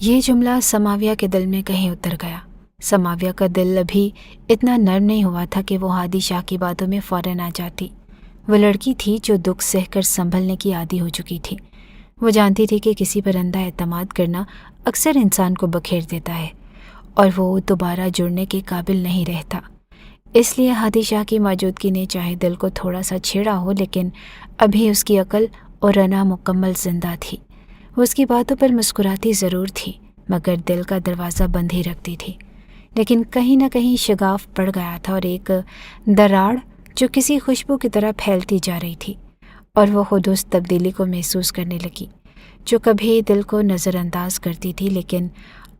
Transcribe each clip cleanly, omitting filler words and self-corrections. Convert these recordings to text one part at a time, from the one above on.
یہ جملہ سماویہ کے دل میں کہیں اتر گیا۔ سماویہ کا دل ابھی اتنا نرم نہیں ہوا تھا کہ وہ ہادی شاہ کی باتوں میں فوراً آ جاتی۔ وہ لڑکی تھی جو دکھ سہ کر سنبھلنے کی عادی ہو چکی تھی۔ وہ جانتی تھی کہ کسی پر اندھا اعتماد کرنا اکثر انسان کو بکھیر دیتا ہے اور وہ دوبارہ جڑنے کے قابل نہیں رہتا۔ اس لیے ہادی شاہ کی موجودگی نے چاہے دل کو تھوڑا سا چھیڑا ہو، لیکن ابھی اس کی عقل اور رنا مکمل زندہ تھی۔ وہ اس کی باتوں پر مسکراتی ضرور تھی، مگر دل کا دروازہ بند ہی رکھتی تھی۔ لیکن کہیں نہ کہیں شگاف پڑ گیا تھا اور ایک دراڑ جو کسی خوشبو کی طرح پھیلتی جا رہی تھی، اور وہ خود اس تبدیلی کو محسوس کرنے لگی جو کبھی دل کو نظر انداز کرتی تھی لیکن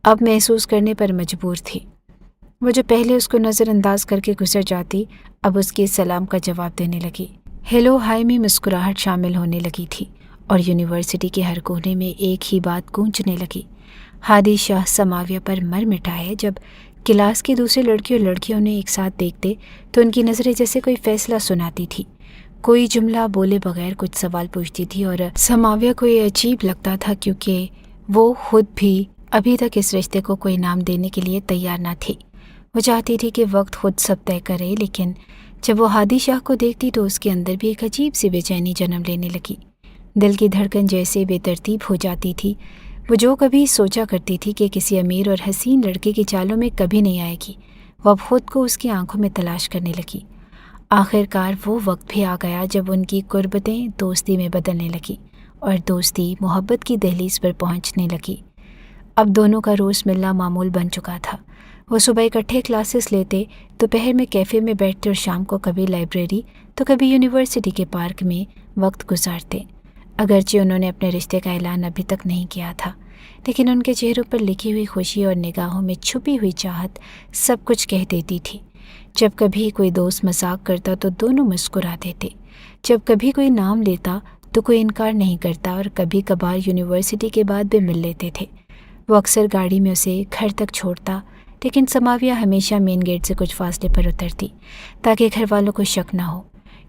اب محسوس کرنے پر مجبور تھی۔ وہ جو پہلے اس کو نظر انداز کر کے گزر جاتی، اب اس کے سلام کا جواب دینے لگی۔ ہیلو ہائی میں مسکراہٹ شامل ہونے لگی تھی اور یونیورسٹی کے ہر کونے میں ایک ہی بات گونجنے لگی۔ ہادی شاہ سماویہ پر مر مٹا ہے۔ جب کلاس کی دوسری لڑکی اور لڑکیوں انہیں ایک ساتھ دیکھتے تو ان کی نظریں جیسے کوئی فیصلہ سناتی تھی، کوئی جملہ بولے بغیر کچھ سوال پوچھتی تھی، اور سماویہ کو یہ عجیب لگتا تھا کیونکہ وہ خود بھی ابھی تک اس رشتے کو کوئی نام دینے کے لیے تیار نہ تھی۔ وہ چاہتی تھی کہ وقت خود سب طے کرے، لیکن جب وہ ہادی شاہ کو دیکھتی تو اس کے اندر بھی ایک عجیب سی بے چینی جنم لینے لگی۔ دل کی دھڑکن جیسے بے ترتیب ہو جاتی تھی۔ وہ جو کبھی سوچا کرتی تھی کہ کسی امیر اور حسین لڑکے کی چالوں میں کبھی نہیں آئے گی، وہ اب خود کو اس کی آنکھوں میں تلاش کرنے لگی۔ آخر کار وہ وقت بھی آ گیا جب ان کی قربتیں دوستی میں بدلنے لگی اور دوستی محبت کی دہلیز پر پہنچنے لگی۔ اب دونوں کا روز ملنا معمول بن چکا تھا۔ وہ صبح اکٹھے کلاسز لیتے، دوپہر میں کیفے میں بیٹھتے اور شام کو کبھی لائبریری تو کبھی یونیورسٹی کے پارک میں وقت گزارتے۔ اگرچہ انہوں نے اپنے رشتے کا اعلان ابھی تک نہیں کیا تھا، لیکن ان کے چہروں پر لکھی ہوئی خوشی اور نگاہوں میں چھپی ہوئی چاہت سب کچھ کہہ دیتی تھی۔ جب کبھی کوئی دوست مذاق کرتا تو دونوں مسکرا دیتے، جب کبھی کوئی نام لیتا تو کوئی انکار نہیں کرتا، اور کبھی کبھار یونیورسٹی کے بعد بھی مل لیتے تھے۔ وہ اکثر گاڑی میں اسے گھر تک چھوڑتا، لیکن سماویہ ہمیشہ مین گیٹ سے کچھ فاصلے پر اترتی تاکہ گھر والوں کو شک نہ ہو،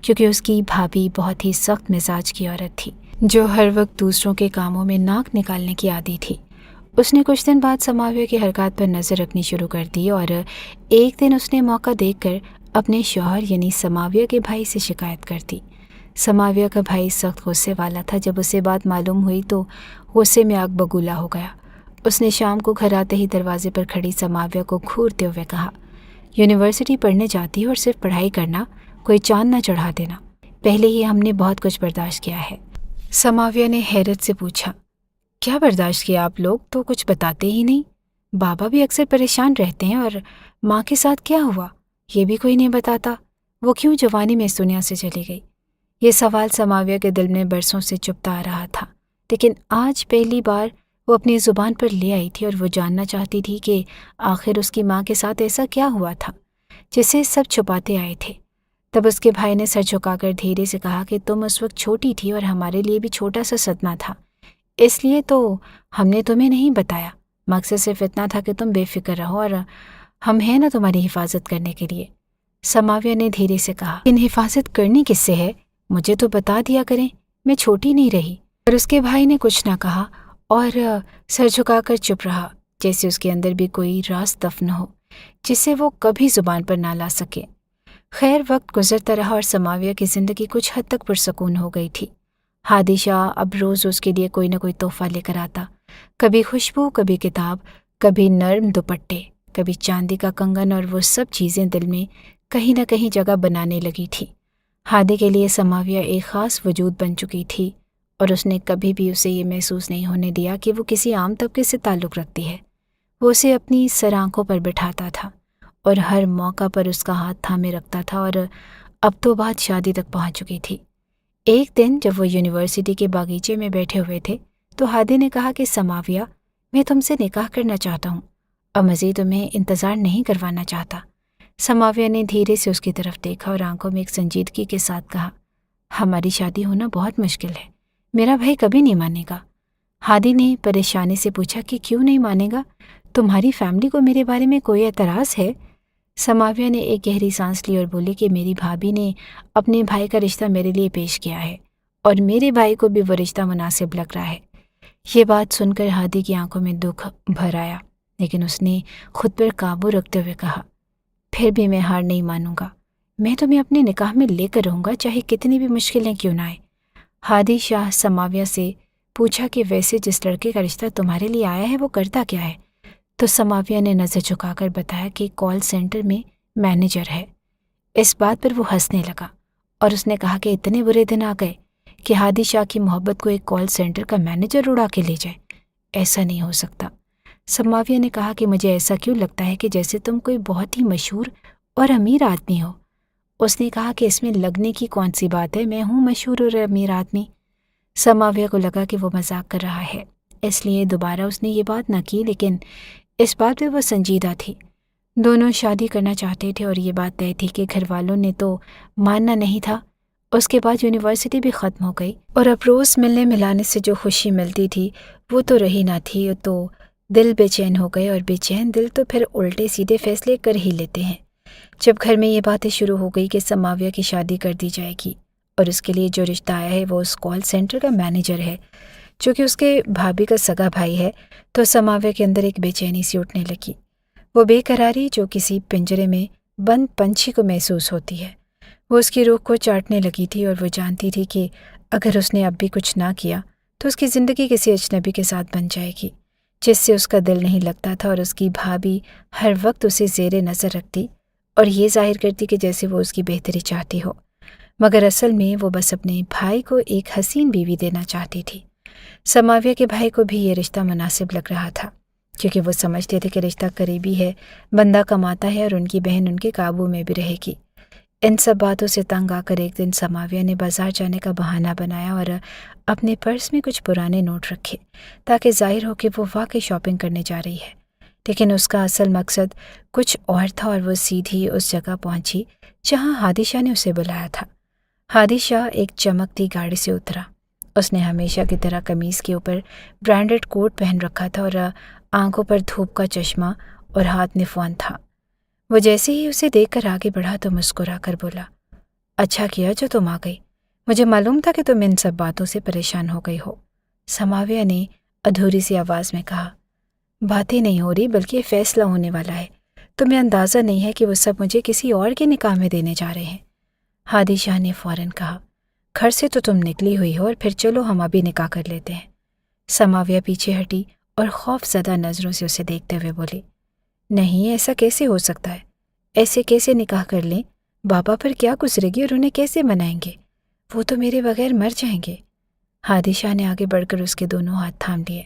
کیونکہ اس کی بھابھی بہت ہی سخت مزاج کی عورت تھی جو ہر وقت دوسروں کے کاموں میں ناک نکالنے کی عادی تھی۔ اس نے کچھ دن بعد سماویہ کی حرکات پر نظر رکھنی شروع کر دی، اور ایک دن اس نے موقع دیکھ کر اپنے شوہر یعنی سماویہ کے بھائی سے شکایت کر دی۔ سماویہ کا بھائی سخت غصے والا تھا۔ جب اسے بات معلوم ہوئی تو غصے میں آگ بگولا ہو گیا۔ اس نے شام کو گھر آتے ہی دروازے پر کھڑی سماویہ کو گھورتے ہوئے کہا، یونیورسٹی پڑھنے جاتی اور صرف پڑھائی کرنا، کوئی چاند نہ چڑھا دینا۔ پہلے ہی ہم نے بہت کچھ برداشت کیا ہے۔ سماویہ نے حیرت سے پوچھا، کیا برداشت کیا آپ لوگ؟ تو کچھ بتاتے ہی نہیں۔ بابا بھی اکثر پریشان رہتے ہیں، اور ماں کے ساتھ کیا ہوا یہ بھی کوئی نہیں بتاتا، وہ کیوں جوانی میں اس دنیا سے چلی گئی؟ یہ سوال سماویہ کے دل میں برسوں سے چپتا آ رہا تھا، لیکن آج پہلی بار وہ اپنی زبان پر لے آئی تھی، اور وہ جاننا چاہتی تھی کہ آخر اس کی ماں کے ساتھ ایسا کیا ہوا تھا جسے سب چھپاتے آئے تھے۔ تب اس کے بھائی نے سر جھکا کر دھیرے سے کہا کہ تم اس وقت چھوٹی تھی اور ہمارے لیے بھی چھوٹا سا صدمہ تھا، اس لیے تو ہم نے تمہیں نہیں بتایا۔ مقصد صرف اتنا تھا کہ تم بے فکر رہو، اور ہم ہیں نا تمہاری حفاظت کرنے کے لیے۔ سماویہ نے دھیرے سے کہا، ان حفاظت کرنی کس سے ہے؟ مجھے تو بتا دیا کریں، میں چھوٹی نہیں رہی۔ اور اس کے بھائی نے کچھ نہ کہا اور سر جھکا کر چپ رہا، جیسے اس کے اندر بھی کوئی راز دفن ہو جسے وہ کبھی زبان پر نہ لا سکے۔ خیر، وقت گزرتا رہا اور سماویہ کی زندگی کچھ حد تک پرسکون ہو گئی تھی۔ ہادی شاہ اب روز اس کے لیے کوئی نہ کوئی تحفہ لے کر آتا، کبھی خوشبو، کبھی کتاب، کبھی نرم دوپٹے، کبھی چاندی کا کنگن، اور وہ سب چیزیں دل میں کہیں نہ کہیں جگہ بنانے لگی تھی۔ ہادی کے لیے سماویہ ایک خاص وجود بن چکی تھی، اور اس نے کبھی بھی اسے یہ محسوس نہیں ہونے دیا کہ وہ کسی عام طبقے سے تعلق رکھتی ہے۔ وہ اسے اپنی سر آنکھوں پر بٹھاتا تھا اور ہر موقع پر اس کا ہاتھ تھامے رکھتا تھا، اور اب تو بات شادی تک پہنچ چکی تھی۔ ایک دن جب وہ یونیورسٹی کے باغیچے میں بیٹھے ہوئے تھے تو ہادی نے کہا کہ سماویہ، میں تم سے نکاح کرنا چاہتا ہوں اور مزید تمہیں انتظار نہیں کروانا چاہتا۔ سماویہ نے دھیرے سے اس کی طرف دیکھا اور آنکھوں میں ایک سنجیدگی کے ساتھ کہا، ہماری شادی ہونا بہت مشکل ہے، میرا بھائی کبھی نہیں مانے گا۔ ہادی نے پریشانی سے پوچھا کہ کیوں نہیں مانے گا؟ تمہاری فیملی کو میرے بارے میں کوئی اعتراض ہے؟ سماویہ نے ایک گہری سانس لی اور بولی کہ میری بھابھی نے اپنے بھائی کا رشتہ میرے لیے پیش کیا ہے، اور میرے بھائی کو بھی وہ رشتہ مناسب لگ رہا ہے، یہ بات سن کر ہادی کی آنکھوں میں دکھ بھر آیا، لیکن اس نے خود پر قابو رکھتے ہوئے کہا، پھر بھی میں ہار نہیں مانوں گا، میں تمہیں اپنے نکاح میں لے کر رہوں گا، چاہے کتنی بھی مشکلیں کیوں نہ آئیں۔ ہادی شاہ سماویہ سے پوچھا کہ ویسے جس لڑکے کا رشتہ تمہارے لیے آیا ہے وہ کرتا کیا ہے؟ تو سماویہ نے نظر جھکا کر بتایا کہ کال سینٹر میں مینیجر ہے۔ اس بات پر وہ ہنسنے لگا اور اس نے کہا کہ اتنے برے دن آ گئے کہ ہادی شاہ کی محبت کو ایک کال سینٹر کا مینیجر اڑا کے لے جائے، ایسا نہیں ہو سکتا۔ سماویہ نے کہا کہ مجھے ایسا کیوں لگتا ہے کہ جیسے تم کوئی بہت ہی مشہور اور امیر آدمی ہو۔ اس نے کہا کہ اس میں لگنے کی کون سی بات ہے، میں ہوں مشہور اور امیر آدمی۔ سماویہ کو لگا کہ وہ مذاق کر رہا ہے، اس لیے دوبارہ اس نے یہ بات نہ کی، لیکن اس بات پہ وہ سنجیدہ تھی۔ دونوں شادی کرنا چاہتے تھے اور یہ بات طے تھی کہ گھر والوں نے تو ماننا نہیں تھا۔ اس کے بعد یونیورسٹی بھی ختم ہو گئی اور اب روز ملنے ملانے سے جو خوشی ملتی تھی وہ تو رہی نہ تھی، تو دل بے چین ہو گئے، اور بے چین دل تو پھر الٹے سیدھے فیصلے کر ہی لیتے ہیں۔ جب گھر میں یہ باتیں شروع ہو گئی کہ سماویہ کی شادی کر دی جائے گی اور اس کے لیے جو رشتہ آیا ہے وہ اس کال سینٹر کا مینیجر ہے جو کہ اس کے بھابھی کا سگا بھائی ہے، تو سماویہ کے اندر ایک بے چینی سی اٹھنے لگی، وہ بے قراری جو کسی پنجرے میں بند پنچھی کو محسوس ہوتی ہے۔ وہ اس کی روح کو چاٹنے لگی تھی اور وہ جانتی تھی کہ اگر اس نے اب بھی کچھ نہ کیا تو اس کی زندگی کسی اجنبی کے ساتھ بن جائے گی جس سے اس کا دل نہیں لگتا تھا، اور اس کی بھابھی ہر وقت اسے زیر نظر رکھتی اور یہ ظاہر کرتی کہ جیسے وہ اس کی بہتری چاہتی ہو، مگر اصل میں وہ بس اپنے بھائی کو ایک حسین بیوی دینا چاہتی تھی۔ سماویہ کے بھائی کو بھی یہ رشتہ مناسب لگ رہا تھا، کیونکہ وہ سمجھتے تھے کہ رشتہ قریبی ہے، بندہ کماتا ہے اور ان کی بہن ان کے قابو میں بھی رہے گی۔ ان سب باتوں سے تنگ آ کر ایک دن سماویہ نے بازار جانے کا بہانہ بنایا اور اپنے پرس میں کچھ پرانے نوٹ رکھے تاکہ ظاہر ہو کہ وہ واقعی شاپنگ کرنے جا رہی ہے، لیکن اس کا اصل مقصد کچھ اور تھا، اور وہ سیدھی اس جگہ پہنچی جہاں ہادی شاہ نے اسے بلایا تھا۔ ہادی شاہ ایک چمکتی گاڑی سے اترا، اس نے ہمیشہ کی طرح قمیض کے اوپر برانڈڈ کوٹ پہن رکھا تھا اور آنکھوں پر دھوپ کا چشمہ اور ہاتھ میں فون تھا۔ وہ جیسے ہی اسے دیکھ کر آگے بڑھا تو مسکرا کر بولا، اچھا کیا جو تم آ گئی، مجھے معلوم تھا کہ تم ان سب باتوں سے پریشان ہو گئی ہو۔ سماویہ نے ادھوری سی آواز میں کہا، باتیں نہیں ہو رہی بلکہ فیصلہ ہونے والا ہے، تمہیں اندازہ نہیں ہے کہ وہ سب مجھے کسی اور کے نکاح میں دینے جا رہے ہیں۔ ہادی شاہ نے فوراً کہا، گھر سے تو تم نکلی ہوئی ہو، اور پھر چلو ہم ابھی نکاح کر لیتے ہیں۔ سماویہ پیچھے ہٹی اور خوف زدہ نظروں سے اسے دیکھتے ہوئے بولی، نہیں، ایسا کیسے ہو سکتا ہے، ایسے کیسے نکاح کر لیں، بابا پر کیا گزرے گی اور انہیں کیسے منائیں گے، وہ تو میرے بغیر مر جائیں گے۔ ہادی شاہ نے آگے بڑھ کر اس کے دونوں ہاتھ تھام لیے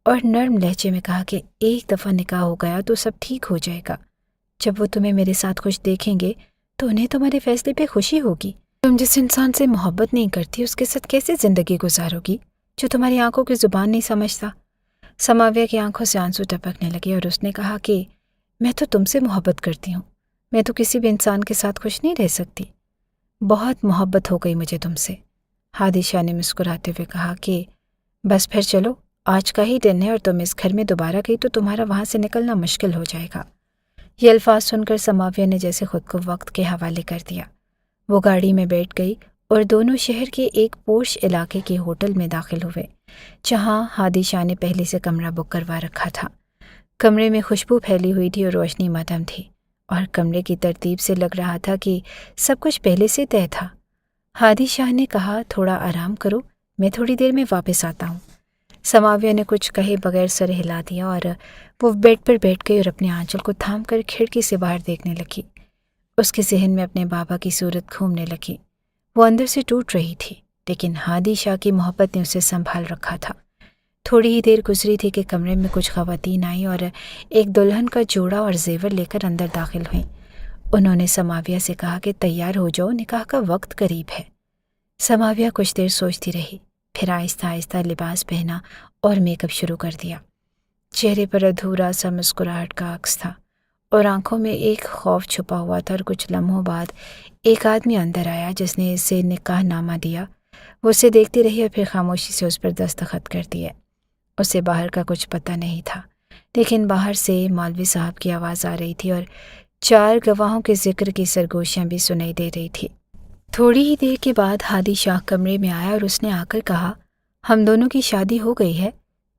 اور نرم لہجے میں کہا کہ ایک دفعہ نکاح ہو گیا تو سب ٹھیک ہو جائے گا، جب وہ تمہیں میرے ساتھ خوش دیکھیں گے تو انہیں تمہارے فیصلے پہ خوشی ہوگی۔ تم جس انسان سے محبت نہیں کرتی اس کے ساتھ کیسے زندگی گزارو گی جو تمہاری آنکھوں کی زبان نہیں سمجھتا؟ سماویہ کی آنکھوں سے آنسو ٹپکنے لگے اور اس نے کہا کہ میں تو تم سے محبت کرتی ہوں، میں تو کسی بھی انسان کے ساتھ خوش نہیں رہ سکتی، بہت محبت ہو گئی مجھے تم سے۔ ہادی شاہ نے مسکراتے ہوئے کہا کہ بس پھر چلو، آج کا ہی دن ہے اور تم اس گھر میں دوبارہ گئی تو تمہارا وہاں سے نکلنا مشکل ہو جائے گا۔ یہ الفاظ سن کر سماویہ نے جیسے خود کو وقت کے حوالے کر دیا۔ وہ گاڑی میں بیٹھ گئی اور دونوں شہر کے ایک پوش علاقے کے ہوٹل میں داخل ہوئے جہاں ہادی شاہ نے پہلے سے کمرہ بک کروا رکھا تھا۔ کمرے میں خوشبو پھیلی ہوئی تھی اور روشنی مدھم تھی، اور کمرے کی ترتیب سے لگ رہا تھا کہ سب کچھ پہلے سے طے تھا۔ ہادی شاہ نے کہا، تھوڑا آرام کرو، میں تھوڑی دیر میں واپس آتا ہوں۔ سماویہ نے کچھ کہے بغیر سر ہلا دیا اور وہ بیڈ پر بیٹھ گئی اور اپنے آنچل کو تھام کر کھڑکی سے باہر دیکھنے لگی۔ اس کے ذہن میں اپنے بابا کی صورت گھومنے لگی، وہ اندر سے ٹوٹ رہی تھی، لیکن ہادی شاہ کی محبت نے اسے سنبھال رکھا تھا۔ تھوڑی ہی دیر گزری تھی کہ کمرے میں کچھ خواتین آئیں اور ایک دلہن کا جوڑا اور زیور لے کر اندر داخل ہوئیں۔ انہوں نے سماویہ سے کہا کہ تیار ہو جاؤ، نکاح کا وقت قریب ہے۔ سماویہ کچھ دیر سوچتی رہی، پھر آہستہ آہستہ لباس پہنا اور میک اپ شروع کر دیا۔ چہرے پر ادھورا سا مسکراہٹ کا عکس تھا اور آنکھوں میں ایک خوف چھپا ہوا تھا، اور کچھ لمحوں بعد ایک آدمی اندر آیا جس نے اسے نکاح نامہ دیا۔ وہ اسے دیکھتی رہی اور پھر خاموشی سے اس پر دستخط کر دیے۔ اسے باہر کا کچھ پتہ نہیں تھا، لیکن باہر سے مولوی صاحب کی آواز آ رہی تھی اور 4 گواہوں کے ذکر کی سرگوشیاں بھی سنائی دے رہی تھی۔ تھوڑی ہی دیر کے بعد ہادی شاہ کمرے میں آیا اور اس نے آ کر کہا، ہم دونوں کی شادی ہو گئی ہے،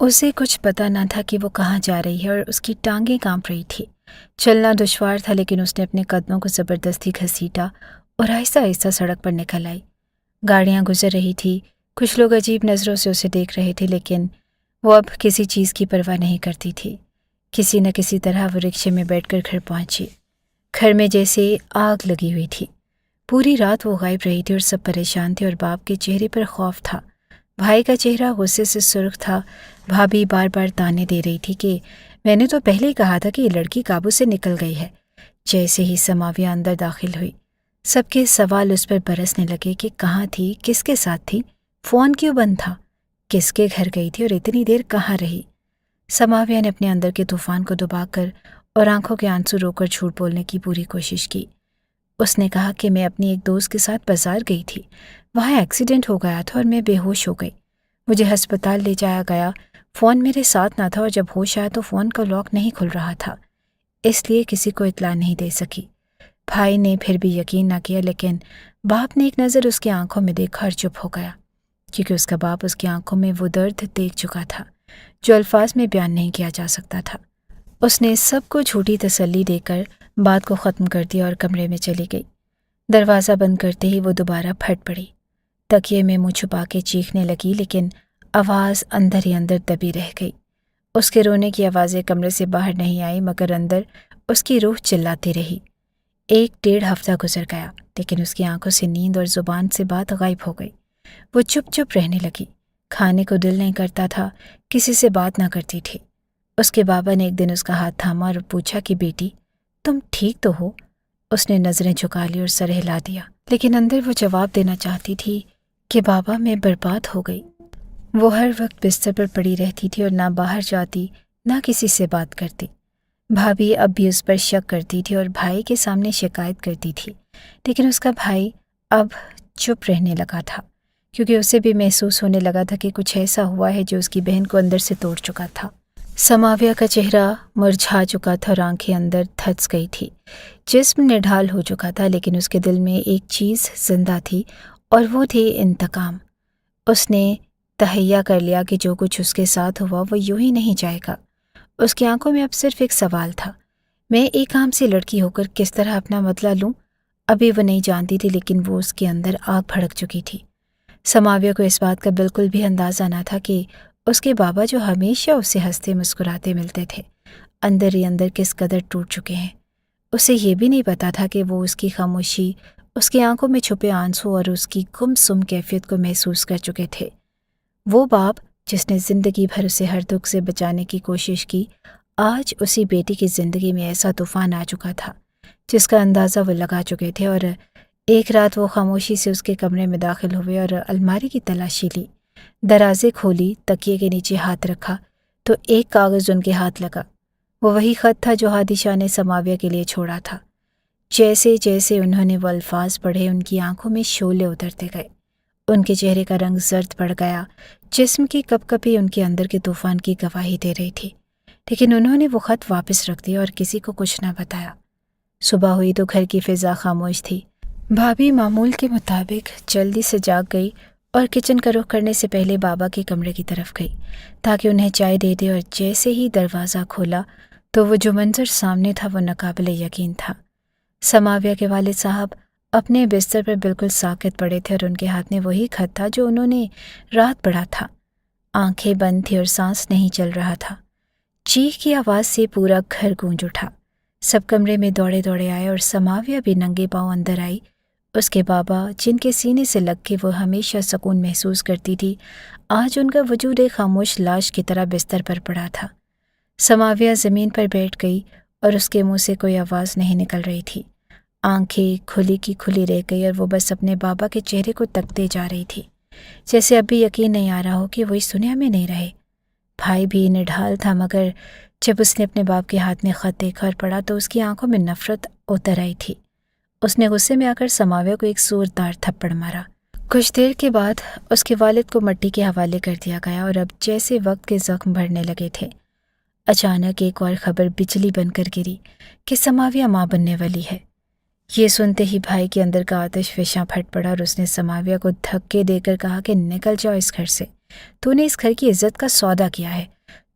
اسے کچھ پتہ نہ تھا کہ وہ کہاں جا رہی ہے اور اس کی ٹانگیں کانپ رہی تھی۔ چلنا دشوار تھا لیکن اس نے اپنے قدموں کو زبردستی گھسیٹا اور آہستہ آہستہ سڑک پر نکل آئی۔ گاڑیاں گزر رہی تھی، کچھ لوگ عجیب نظروں سے اسے دیکھ رہے تھے لیکن وہ اب کسی چیز کی پرواہ نہیں کرتی تھی۔ کسی نہ کسی طرح وہ رکشے میں بیٹھ کر گھر پہنچی۔ گھر میں جیسے آگ لگی ہوئی تھی۔ پوری رات وہ غائب رہی تھی اور سب پریشان تھے اور باپ کے چہرے پر خوف تھا۔ بھائی کا چہرہ غصے سے سرخ تھا۔ بھابھی بار بار تانے دے رہی تھی کہ میں نے تو پہلے ہی کہا تھا کہ یہ لڑکی قابو سے نکل گئی ہے۔ جیسے ہی سماویہ اندر داخل ہوئی، سب کے سوال اس پر برسنے لگے کہ کہاں تھی، کس کے ساتھ تھی، فون کیوں بند تھا، کس کے گھر گئی تھی اور اتنی دیر کہاں رہی۔ سماویہ نے اپنے اندر کے طوفان کو دبا کر اور آنکھوں کے آنسو رو کر جھوٹ بولنے کی پوری کوشش کی۔ اس نے کہا کہ میں اپنی ایک دوست کے ساتھ بازار گئی تھی، وہاں ایکسیڈنٹ ہو گیا تھا اور میں بے ہوش ہو گئی۔ مجھے ہسپتال لے جایا گیا، فون میرے ساتھ نہ تھا اور جب ہوش آیا تو فون کا لاک نہیں کھل رہا تھا، اس لیے کسی کو اطلاع نہیں دے سکی۔ بھائی نے پھر بھی یقین نہ کیا لیکن باپ نے ایک نظر اس کی آنکھوں میں دیکھا اور چپ ہو گیا، کیونکہ اس کا باپ اس کی آنکھوں میں وہ درد دیکھ چکا تھا جو الفاظ میں بیان نہیں کیا جا سکتا تھا۔ اس نے سب کو جھوٹی تسلی دے کر بات کو ختم کر دیا اور کمرے میں چلی گئی۔ دروازہ بند کرتے ہی وہ دوبارہ پھٹ پڑی، تکیے میں منہ چھپا کے چیخنے لگی لیکن آواز اندر ہی اندر دبی رہ گئی۔ اس کے رونے کی آوازیں کمرے سے باہر نہیں آئی مگر اندر اس کی روح چلاتی رہی۔ 1.5 ہفتہ گزر گیا لیکن اس کی آنکھوں سے نیند اور زبان سے بات غائب ہو گئی۔ وہ چپ چپ رہنے لگی، کھانے کو دل نہیں کرتا تھا، کسی سے بات نہ کرتی تھی۔ اس کے بابا نے ایک دن اس کا ہاتھ تھاما اور پوچھا کہ بیٹی تم ٹھیک تو ہو؟ اس نے نظریں جھکا لی اور سر ہلا دیا، لیکن اندر وہ جواب دینا چاہتی تھی کہ بابا میں برباد ہو گئی۔ وہ ہر وقت بستر پر پڑی رہتی تھی اور نہ باہر جاتی نہ کسی سے بات کرتی۔ بھابھی اب بھی اس پر شک کرتی تھی اور بھائی کے سامنے شکایت کرتی تھی، لیکن اس کا بھائی اب چپ رہنے لگا تھا کیونکہ اسے بھی محسوس ہونے لگا تھا کہ کچھ ایسا ہوا ہے جو اس کی بہن کو اندر سے توڑ چکا تھا۔ سماویہ کا چہرہ مرجھا چکا تھا اور آنکھیں اندر دھنس گئی تھی۔ جسم نڈھال ہو چکا تھا لیکن اس کے دل میں ایک چیز زندہ تھی اور وہ تھی انتقام۔ اس نے تہیہ کر لیا کہ جو کچھ اس کے ساتھ ہوا وہ یوں ہی نہیں جائے گا۔ اس کی آنکھوں میں اب صرف ایک سوال تھا، میں ایک عام سی لڑکی ہو کر کس طرح اپنا بدلہ لوں؟ ابھی وہ نہیں جانتی تھی لیکن وہ اس کے اندر آگ بھڑک چکی تھی۔ سماویہ کو اس بات کا بالکل بھی اندازہ نہ تھا کہ اس کے بابا جو ہمیشہ اسے ہنستے مسکراتے ملتے تھے اندر ہی اندر کس قدر ٹوٹ چکے ہیں۔ اسے یہ بھی نہیں پتا تھا کہ وہ اس کی خاموشی، اس کی آنکھوں میں چھپے آنسو اور اس کی گم سم کیفیت کو محسوس کر چکے تھے۔ وہ باپ جس نے زندگی بھر اسے ہر دکھ سے بچانے کی کوشش کی، آج اسی بیٹی کی زندگی میں ایسا طوفان آ چکا تھا جس کا اندازہ وہ لگا چکے تھے۔ اور ایک رات وہ خاموشی سے اس کے کمرے میں داخل ہوئے اور الماری کی تلاشی لی، درازے کھولی، تکیے کے نیچے ہاتھ رکھا تو ایک کاغذ ان کے ہاتھ لگا۔ وہ وہی خط تھا جو ہادی شاہ نے سماویہ کے لیے چھوڑا تھا۔ جیسے جیسے انہوں نے وہ الفاظ پڑھے ان کی آنکھوں میں شعلے اترتے گئے، ان کے چہرے کا رنگ زرد پڑ گیا، جسم کی کپ کپی ان کے اندر کے طوفان کی گواہی دے رہی تھی، لیکن انہوں نے وہ خط واپس رکھ دیا اور کسی کو کچھ نہ بتایا۔ صبح ہوئی تو گھر کی فضا خاموش تھی۔ بھابھی معمول کے مطابق جلدی سے جاگ گئی اور کچن کا رخ کرنے سے پہلے بابا کے کمرے کی طرف گئی تاکہ انہیں چائے دے دے، اور جیسے ہی دروازہ کھولا تو وہ جو منظر سامنے تھا وہ ناقابل یقین تھا۔ سماویہ کے والد صاحب اپنے بستر پر بالکل ساکت پڑے تھے اور ان کے ہاتھ میں وہی خط تھا جو انہوں نے رات پڑھا تھا۔ آنکھیں بند تھی اور سانس نہیں چل رہا تھا۔ چیخ کی آواز سے پورا گھر گونج اٹھا۔ سب کمرے میں دوڑے دوڑے آئے اور سماویہ بھی ننگے پاؤں اندر آئی۔ اس کے بابا جن کے سینے سے لگ کے وہ ہمیشہ سکون محسوس کرتی تھی، آج ان کا وجود ایک خاموش لاش کی طرح بستر پر پڑا تھا۔ سماویہ زمین پر بیٹھ گئی اور اس کے منہ سے کوئی آواز نہیں نکل رہی تھی۔ آنکھیں کھلی کی کھلی رہ گئی اور وہ بس اپنے بابا کے چہرے کو تکتے جا رہی تھی، جیسے اب بھی یقین نہیں آ رہا ہو کہ وہ اس دنیا میں نہیں رہے۔ بھائی بھی نڈھال تھا مگر جب اس نے اپنے باپ کے ہاتھ میں خط دیکھا اور پڑھا تو اس کی آنکھوں میں نفرت اتر آئی تھی۔ اس نے غصے میں آ کر سماویہ کو ایک زوردار تھپڑ مارا۔ کچھ دیر کے بعد اس کے والد کو مٹی کے حوالے کر دیا گیا اور اب جیسے وقت کے زخم بھرنے لگے تھے۔ اچانک ایک اور خبر بجلی بن کر گری کہ سماویہ ماں بننے والی ہے۔ یہ سنتے ہی بھائی کے اندر کا آتش فشاں پھٹ پڑا اور اس نے سماویہ کو دھکے دے کر کہا کہ نکل جاؤ اس گھر سے، تو نے اس گھر کی عزت کا سودا کیا ہے،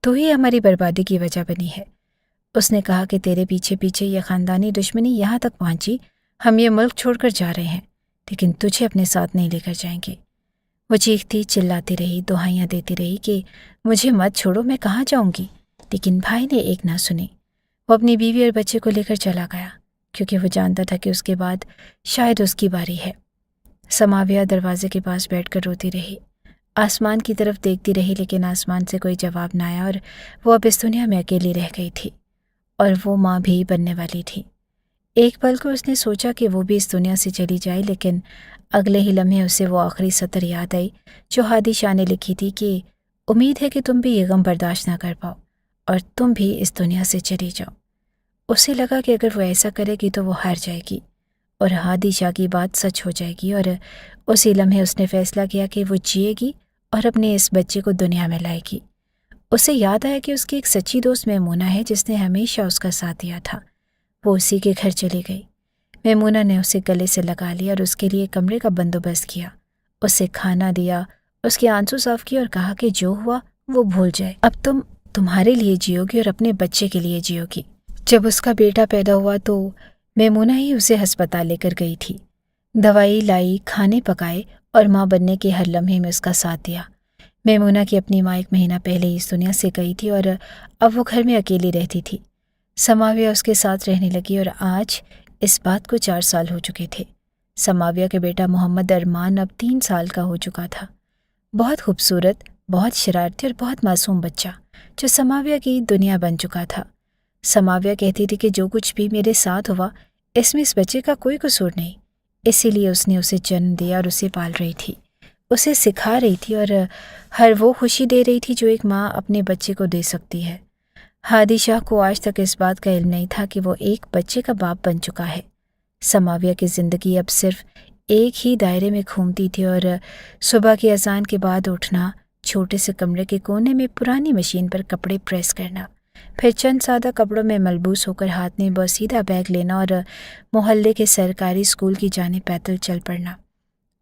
تو ہی ہماری بربادی کی وجہ بنی ہے۔ اس نے کہا کہ تیرے پیچھے پیچھے یہ خاندانی دشمنی یہاں تک پہنچی، ہم یہ ملک چھوڑ کر جا رہے ہیں، لیکن تجھے اپنے ساتھ نہیں لے کر جائیں گے۔ وہ چیختی چلاتی رہی، دہائیاں دیتی رہی کہ مجھے مت چھوڑو، میں کہاں جاؤں گی، لیکن بھائی نے ایک نہ سنی۔ وہ اپنی بیوی اور بچے کو لے کر چلا گیا، کیونکہ وہ جانتا تھا کہ اس کے بعد شاید اس کی باری ہے۔ سماویہ دروازے کے پاس بیٹھ کر روتی رہی، آسمان کی طرف دیکھتی رہی، لیکن آسمان سے کوئی جواب نہ آیا اور وہ اب اس دنیا میں اکیلی رہ گئی تھی، اور وہ ماں بھی بننے والی تھی۔ ایک پل کو اس نے سوچا کہ وہ بھی اس دنیا سے چلی جائے، لیکن اگلے ہی لمحے اسے وہ آخری سطر یاد آئی جو ہادی شاہ نے لکھی تھی کہ امید ہے کہ تم بھی یہ غم برداشت نہ کر پاؤ اور تم بھی اس دنیا سے چلی جاؤ۔ اسے لگا کہ اگر وہ ایسا کرے گی تو وہ ہار جائے گی اور ہادی شاہ کی بات سچ ہو جائے گی، اور اسی لمحے اس نے فیصلہ کیا کہ وہ جیے گی اور اپنے اس بچے کو دنیا میں لائے گی۔ اسے یاد آیا کہ اس کی ایک سچی دوست میمونہ ہے جس نے ہمیشہ اس کا ساتھ دیا تھا۔ وہ اسی کے گھر چلی گئی۔ میمونہ نے اسے گلے سے لگا لیا اور اس کے لیے کمرے کا بندوبست کیا، اسے کھانا دیا، اس کے آنسو صاف کیے اور کہا کہ جو ہوا وہ بھول جائے، اب تم تمہارے لیے جیو گی اور اپنے بچے کے لیے جیو گی۔ جب اس کا بیٹا پیدا ہوا تو میمونہ ہی اسے ہسپتال لے کر گئی تھی، دوائی لائی، کھانے پکائے اور ماں بننے کے ہر لمحے میں اس کا ساتھ دیا۔ میمونہ کی اپنی ماں ایک مہینہ پہلے ہی اس دنیا سے گئی تھی اور اب وہ گھر میں اکیلی رہتی تھی۔ سماویہ اس کے ساتھ رہنے لگی اور آج اس بات کو 4 سال ہو چکے تھے۔ سماویہ کے بیٹا محمد ارمان اب 3 سال کا ہو چکا تھا، بہت خوبصورت، بہت شرارتی اور بہت معصوم بچہ جو سماویہ کی دنیا بن چکا تھا۔ سماویہ کہتی تھی کہ جو کچھ بھی میرے ساتھ ہوا اس میں اس بچے کا کوئی قصور نہیں، اسی لیے اس نے اسے جنم دیا اور اسے پال رہی تھی، اسے سکھا رہی تھی اور ہر وہ خوشی دے رہی تھی جو ایک ماں اپنے بچے کو دے سکتی ہے۔ ہادی شاہ کو آج تک اس بات کا علم نہیں تھا کہ وہ ایک بچے کا باپ بن چکا ہے۔ سماویہ کی زندگی اب صرف ایک ہی دائرے میں گھومتی تھی، اور صبح کی اذان کے بعد اٹھنا، چھوٹے سے کمرے کے کونے میں پرانی مشین پر کپڑے پریس کرنا، پھر چند سادہ کپڑوں میں ملبوس ہو کر ہاتھ میں بوسیدہ بیگ لینا اور محلے کے سرکاری اسکول کی جانب پیدل چل پڑنا۔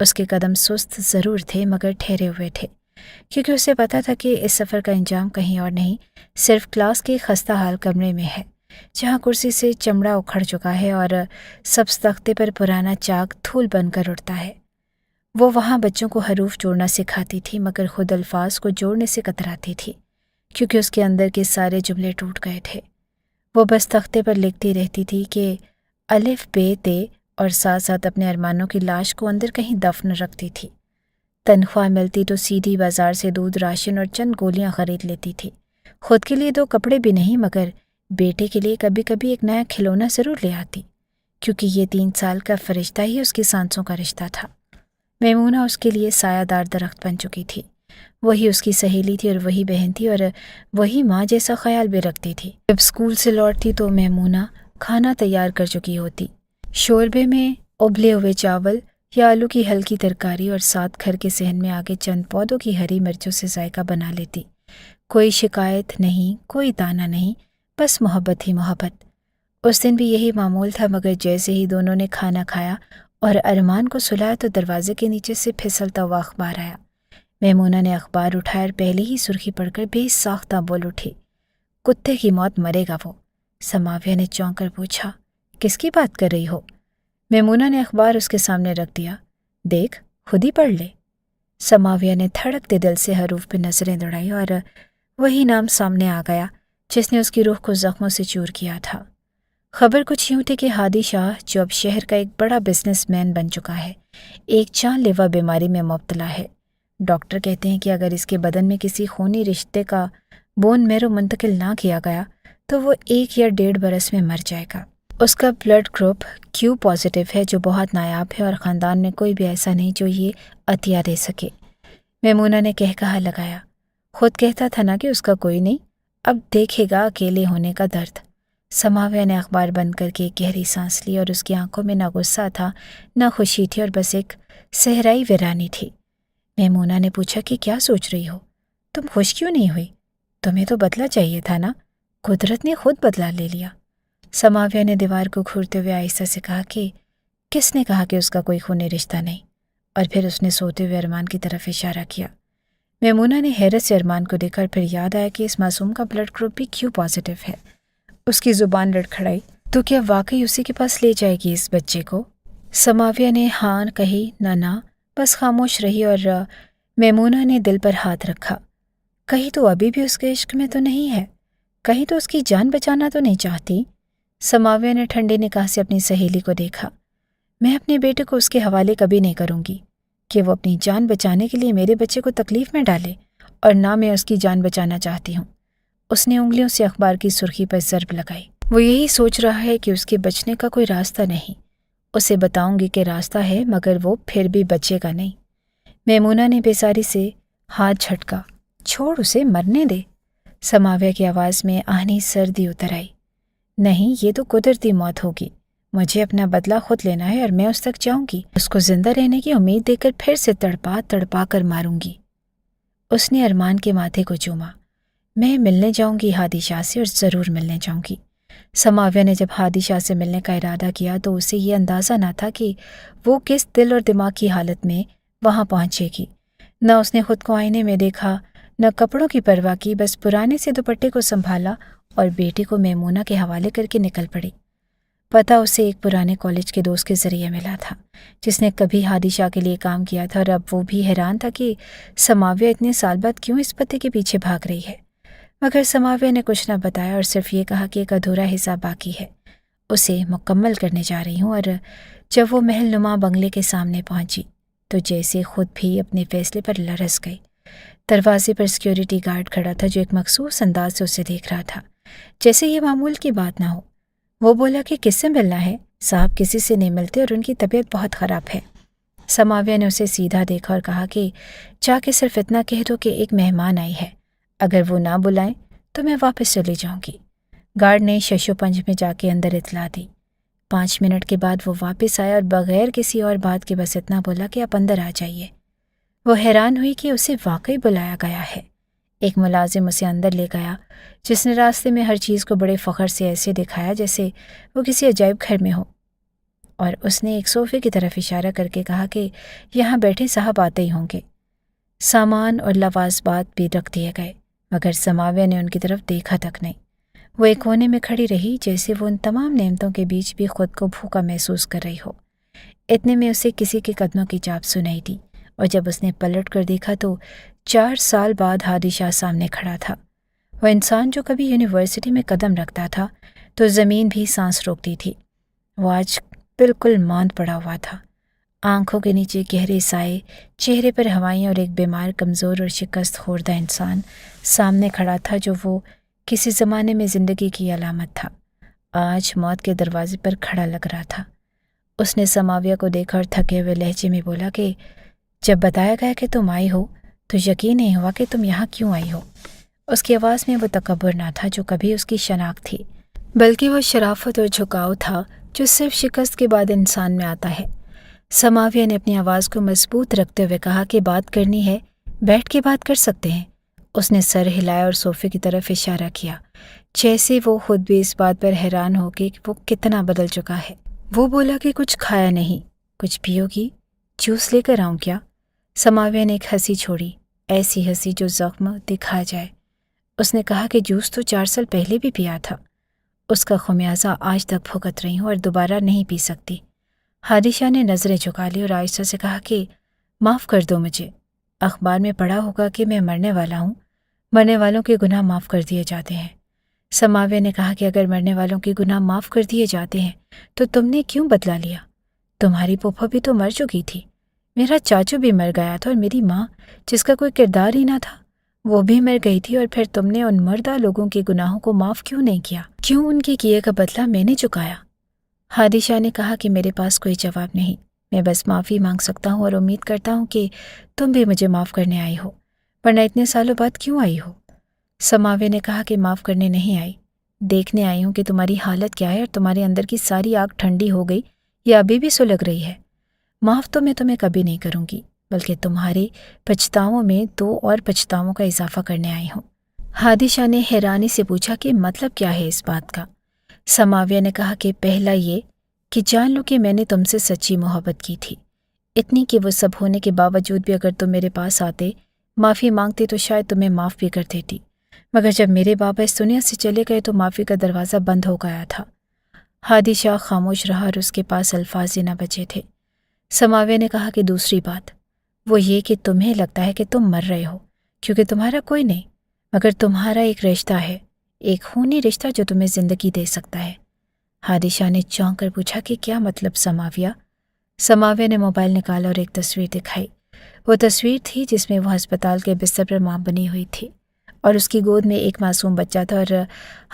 اس کے قدم سست ضرور تھے مگر ٹھہرے ہوئے تھے، کیونکہ اسے پتا تھا کہ اس سفر کا انجام کہیں اور نہیں، صرف کلاس کے خستہ حال کمرے میں ہے، جہاں کرسی سے چمڑا اکھڑ چکا ہے اور سبز تختے پر پرانا چاک دھول بن کر اڑتا ہے۔ وہ وہاں بچوں کو حروف جوڑنا سکھاتی تھی مگر خود الفاظ کو جوڑنے سے کتراتی تھی، کیونکہ اس کے اندر کے سارے جملے ٹوٹ گئے تھے۔ وہ بس تختے پر لکھتی رہتی تھی کہ الف ب ت، اور ساتھ ساتھ اپنے ارمانوں کی لاش کو اندر کہیں دفن رکھتی تھی۔ تنخواہ ملتی تو سیدھی بازار سے دودھ، راشن اور چند گولیاں خرید لیتی تھی۔ خود کے لیے 2 کپڑے بھی نہیں مگر بیٹے کے لیے کبھی کبھی ایک نیا کھلونا ضرور لے آتی، کیونکہ یہ 3 سال کا فرشتہ ہی اس کی سانسوں کا رشتہ تھا۔ میمونہ اس کے لیے سایہ دار درخت بن چکی تھی، وہی اس کی سہیلی تھی اور وہی بہن تھی اور وہی ماں جیسا خیال بھی رکھتی تھی۔ جب اسکول سے لوٹتی تو میمونہ کھانا تیار کر چکی ہوتی، شوربے میں ابلے ہوئے چاول یا آلو کی ہلکی ترکاری، اور ساتھ گھر کے صحن میں آگے چند پودوں کی ہری مرچوں سے ذائقہ بنا لیتی۔ کوئی شکایت نہیں، کوئی تانا نہیں، بس محبت ہی محبت۔ اس دن بھی یہی معمول تھا، مگر جیسے ہی دونوں نے کھانا کھایا اور ارمان کو سلایا تو دروازے کے نیچے سے پھسلتا ہوا اخبار آیا۔ میمونہ نے اخبار اٹھایا اور پہلی ہی سرخی پڑھ کر بے ساختہ بول اٹھی، کتے کی موت مرے گا وہ۔ سماویہ نے چونک کر پوچھا، کس کی بات کر رہی ہو؟ میمونہ نے اخبار اس کے سامنے رکھ دیا، دیکھ خود ہی پڑھ لے۔ سماویہ نے دھڑکتے دل سے حروف پہ نظریں دوڑائی اور وہی نام سامنے آ گیا جس نے اس کی روح کو زخموں سے چور کیا تھا۔ خبر کچھ یوں تھی کہ ہادی شاہ، جو اب شہر کا ایک بڑا بزنس مین بن چکا ہے، ایک جان لیوا بیماری میں مبتلا ہے۔ ڈاکٹر کہتے ہیں کہ اگر اس کے بدن میں کسی خونی رشتے کا بون میرو منتقل نہ کیا گیا تو وہ 1 یا 1.5 برس میں مر جائے گا۔ اس کا بلڈ گروپ Q پازیٹیو ہے، جو بہت نایاب ہے، اور خاندان میں کوئی بھی ایسا نہیں جو یہ عطیہ دے سکے۔ میمونہ نے کہا لگایا، خود کہتا تھا نا کہ اس کا کوئی نہیں، اب دیکھے گا اکیلے ہونے کا درد۔ سماویہ نے اخبار بند کر کے ایک گہری سانس لی اور اس کی آنکھوں میں نہ غصہ تھا نہ خوشی تھی، اور بس ایک صحرائی ویرانی تھی۔ میمونہ نے پوچھا کہ کیا سوچ رہی ہو؟ تم خوش کیوں نہیں ہوئی؟ تمہیں تو بدلہ چاہیے تھا نا، قدرت نے خود بدلہ لے لیا۔ سماویہ نے دیوار کو گھورتے ہوئے آہستہ سے کہا کہ کس نے کہا کہ اس کا کوئی خونی رشتہ نہیں، اور پھر اس نے سوتے ہوئے ارمان کی طرف اشارہ کیا۔ میمونہ نے حیرت سے ارمان کو دیکھا اور پھر یاد آیا کہ اس معصوم کا بلڈ گروپ بھی کیو پازیٹیو ہے۔ اس کی زبان لڑکھڑائی، تو کیا واقعی اسی کے پاس لے جائے گی اس بچے کو؟ سماویہ نے ہاں کہی نہ بس خاموش رہی، اور میمونہ نے دل پر ہاتھ رکھا۔ کہیں تو ابھی بھی اس کے عشق میں تو نہیں ہے، کہیں تو اس کی جان بچانا تو نہیں چاہتی؟ سماویہ نے ٹھنڈے نگاہ سے اپنی سہیلی کو دیکھا۔ میں اپنے بیٹے کو اس کے حوالے کبھی نہیں کروں گی کہ وہ اپنی جان بچانے کے لیے میرے بچے کو تکلیف میں ڈالے، اور نہ میں اس کی جان بچانا چاہتی ہوں۔ اس نے انگلیوں سے اخبار کی سرخی پر ضرب لگائی۔ وہ یہی سوچ رہا ہے کہ اس کے بچنے کا کوئی راستہ نہیں۔ اسے بتاؤں گی کہ راستہ ہے، مگر وہ پھر بھی بچے گا نہیں۔ میمونہ نے بیزاری سے ہاتھ جھٹکا۔ چھوڑ اسے، مرنے دے۔ سماویہ کی آواز میں آہنی سردی اتر آئی۔ نہیں، یہ تو قدرتی موت ہوگی۔ مجھے اپنا بدلہ خود لینا ہے اور میں اس تک جاؤں گی۔ اس کو زندہ رہنے کی امید دے کر پھر سے تڑپا کر ماروں گی۔ اس نے ارمان کے ماتھے کو چوما۔ میں ملنے جاؤں گی ہادی شاہ سے، اور ضرور ملنے جاؤں گی۔ سماویہ نے جب ہادی شاہ سے ملنے کا ارادہ کیا تو اسے یہ اندازہ نہ تھا کہ وہ کس دل اور دماغ کی حالت میں وہاں پہنچے گی۔ نہ اس نے خود کو آئینے میں دیکھا، نہ کپڑوں کی پرواہ کی، بس پرانے سے دوپٹے کو سنبھالا اور بیٹے کو میمونہ کے حوالے کر کے نکل پڑی۔ پتہ اسے ایک پرانے کالج کے دوست کے ذریعے ملا تھا، جس نے کبھی ہادی شاہ کے لیے کام کیا تھا، اور اب وہ بھی حیران تھا کہ سماویہ اتنے سال بعد کیوں اس پتے کے پیچھے بھاگ رہی ہے۔ مگر سماویہ نے کچھ نہ بتایا اور صرف یہ کہا کہ ایک ادھورا حصہ باقی ہے، اسے مکمل کرنے جا رہی ہوں۔ اور جب وہ محل نما بنگلے کے سامنے پہنچی تو جیسے خود بھی اپنے فیصلے پر لرز گئی۔ دروازے پر سیکیورٹی گارڈ کھڑا تھا جو ایک مخصوص انداز سے اسے دیکھ رہا تھا، جیسے یہ معمول کی بات نہ ہو۔ وہ بولا کہ کس سے ملنا ہے؟ صاحب کسی سے نہیں ملتے اور ان کی طبیعت بہت خراب ہے۔ سماویہ نے اسے سیدھا دیکھا اور کہا کہ جا کے صرف اتنا کہہ دو کہ ایک مہمان آئی ہے، اگر وہ نہ بلائیں تو میں واپس چلی جاؤں گی۔ گارڈ نے ششو پنج میں جا کے اندر اطلاع دی۔ 5 منٹ کے بعد وہ واپس آیا اور بغیر کسی اور بات کے بس اتنا بولا کہ آپ اندر آ جائیے۔ وہ حیران ہوئی کہ اسے واقعی بلایا گیا ہے۔ ایک ملازم اسے اندر لے گیا، جس نے راستے میں ہر چیز کو بڑے فخر سے ایسے دکھایا جیسے وہ کسی عجائب گھر میں ہو، اور اس نے ایک صوفے کی طرف اشارہ کر کے کہا کہ یہاں بیٹھے صاحب آتے ہی ہوں گے۔ سامان اور لوازمات بھی رکھ دیے گئے، مگر سماویہ نے ان کی طرف دیکھا تک نہیں۔ وہ ایک کونے میں کھڑی رہی جیسے وہ ان تمام نعمتوں کے بیچ بھی خود کو بھوکا محسوس کر رہی ہو۔ اتنے میں اسے کسی کے قدموں کی چاپ سنائی دی، اور جب اس نے پلٹ کر دیکھا تو 4 سال بعد ہادی شاہ سامنے کھڑا تھا۔ وہ انسان جو کبھی یونیورسٹی میں قدم رکھتا تھا تو زمین بھی سانس روکتی تھی، وہ آج بالکل ماند پڑا ہوا تھا۔ آنکھوں کے نیچے گہرے سائے، چہرے پر ہوائیں، اور ایک بیمار، کمزور اور شکست خوردہ انسان سامنے کھڑا تھا جو وہ کسی زمانے میں زندگی کی علامت تھا، آج موت کے دروازے پر کھڑا لگ رہا تھا۔ اس نے سماویہ کو دیکھا اور تھکے ہوئے لہجے میں بولا کہ جب بتایا گیا کہ تم آئی ہو تو یقین نہیں ہوا کہ تم یہاں کیوں آئی ہو۔ اس کی آواز میں وہ تکبر نہ تھا جو کبھی اس کی شناخت تھی، بلکہ وہ شرافت اور جھکاؤ تھا جو صرف شکست کے بعد انسان میں آتا ہے۔ سماویہ نے اپنی آواز کو مضبوط رکھتے ہوئے کہا کہ بات کرنی ہے، بیٹھ کے بات کر سکتے ہیں۔ اس نے سر ہلایا اور صوفے کی طرف اشارہ کیا، جیسے وہ خود بھی اس بات پر حیران ہو کہ وہ کتنا بدل چکا ہے۔ وہ بولا کہ کچھ کھایا نہیں، کچھ پیو گی؟ جوس لے کر آؤں کیا؟ سماویہ نے ایک ہنسی چھوڑی، ایسی ہنسی جو زخم دکھا جائے۔ اس نے کہا کہ جوس تو 4 سال پہلے بھی پیا تھا، اس کا خمیازہ آج تک بھگت رہی ہوں اور دوبارہ نہیں پی سکتی۔ ہادی شاہ نے نظریں جھکا لی اور آہستہ سے کہا کہ معاف کر دو مجھے، اخبار میں پڑھا ہوگا کہ میں مرنے والا ہوں، مرنے والوں کے گناہ معاف کر دیے جاتے ہیں۔ سماویہ نے کہا کہ اگر مرنے والوں کے گناہ معاف کر دیے جاتے ہیں تو تم نے کیوں بدلا لیا؟ تمہاری پھوپھا بھی تو مر چکی تھی، میرا چاچو بھی مر گیا تھا، اور میری ماں جس کا کوئی کردار ہی نہ تھا وہ بھی مر گئی تھی، اور پھر تم نے ان مردہ لوگوں کے گناہوں کو معاف کیوں نہیں کیا؟ کیوں ان کے کیے کا بدلہ میں نے چکایا؟ ہادی شاہ نے کہا کہ میرے پاس کوئی جواب نہیں، میں بس معافی مانگ سکتا ہوں اور امید کرتا ہوں کہ تم بھی مجھے معاف کرنے آئی ہو، ورنہ اتنے سالوں بعد کیوں آئی ہو؟ سماویہ نے کہا کہ معاف کرنے نہیں آئی، دیکھنے آئی ہوں کہ تمہاری حالت کیا ہے اور تمہارے اندر کی ساری آگ ٹھنڈی ہو گئی یا ابھی بھی سلگ رہی ہے۔ معاف تو میں تمہیں کبھی نہیں کروں گی، بلکہ تمہارے پچھتاووں میں 2 اور پچھتاووں کا اضافہ کرنے آئی ہوں۔ ہادی شاہ نے حیرانی سے پوچھا کہ مطلب کیا ہے اس بات کا؟ سماویہ نے کہا کہ پہلا یہ کہ جان لو کہ میں نے تم سے سچی محبت کی تھی، اتنی کہ وہ سب ہونے کے باوجود بھی اگر تم میرے پاس آتے معافی مانگتی تو شاید تمہیں معاف بھی کر دیتی، مگر جب میرے بابا اس دنیا سے چلے گئے تو معافی کا دروازہ بند ہو گیا تھا۔ ہادی شاہ خاموش رہا اور اس کے پاس الفاظ ہی نہ بچے تھے۔ سماویہ نے کہا کہ دوسری بات وہ یہ کہ تمہیں لگتا ہے کہ تم مر رہے ہو کیونکہ تمہارا کوئی نہیں، مگر تمہارا ایک رشتہ ہے، ایک خونی رشتہ جو تمہیں زندگی دے سکتا ہے۔ ہادی شاہ نے چونک کر پوچھا کہ کیا مطلب سماویہ؟ سماویہ نے موبائل نکالا اور ایک تصویر دکھائی۔ وہ تصویر تھی جس میں وہ ہسپتال کے بستر پر ماں بنی ہوئی تھی اور اس کی گود میں ایک معصوم بچہ تھا، اور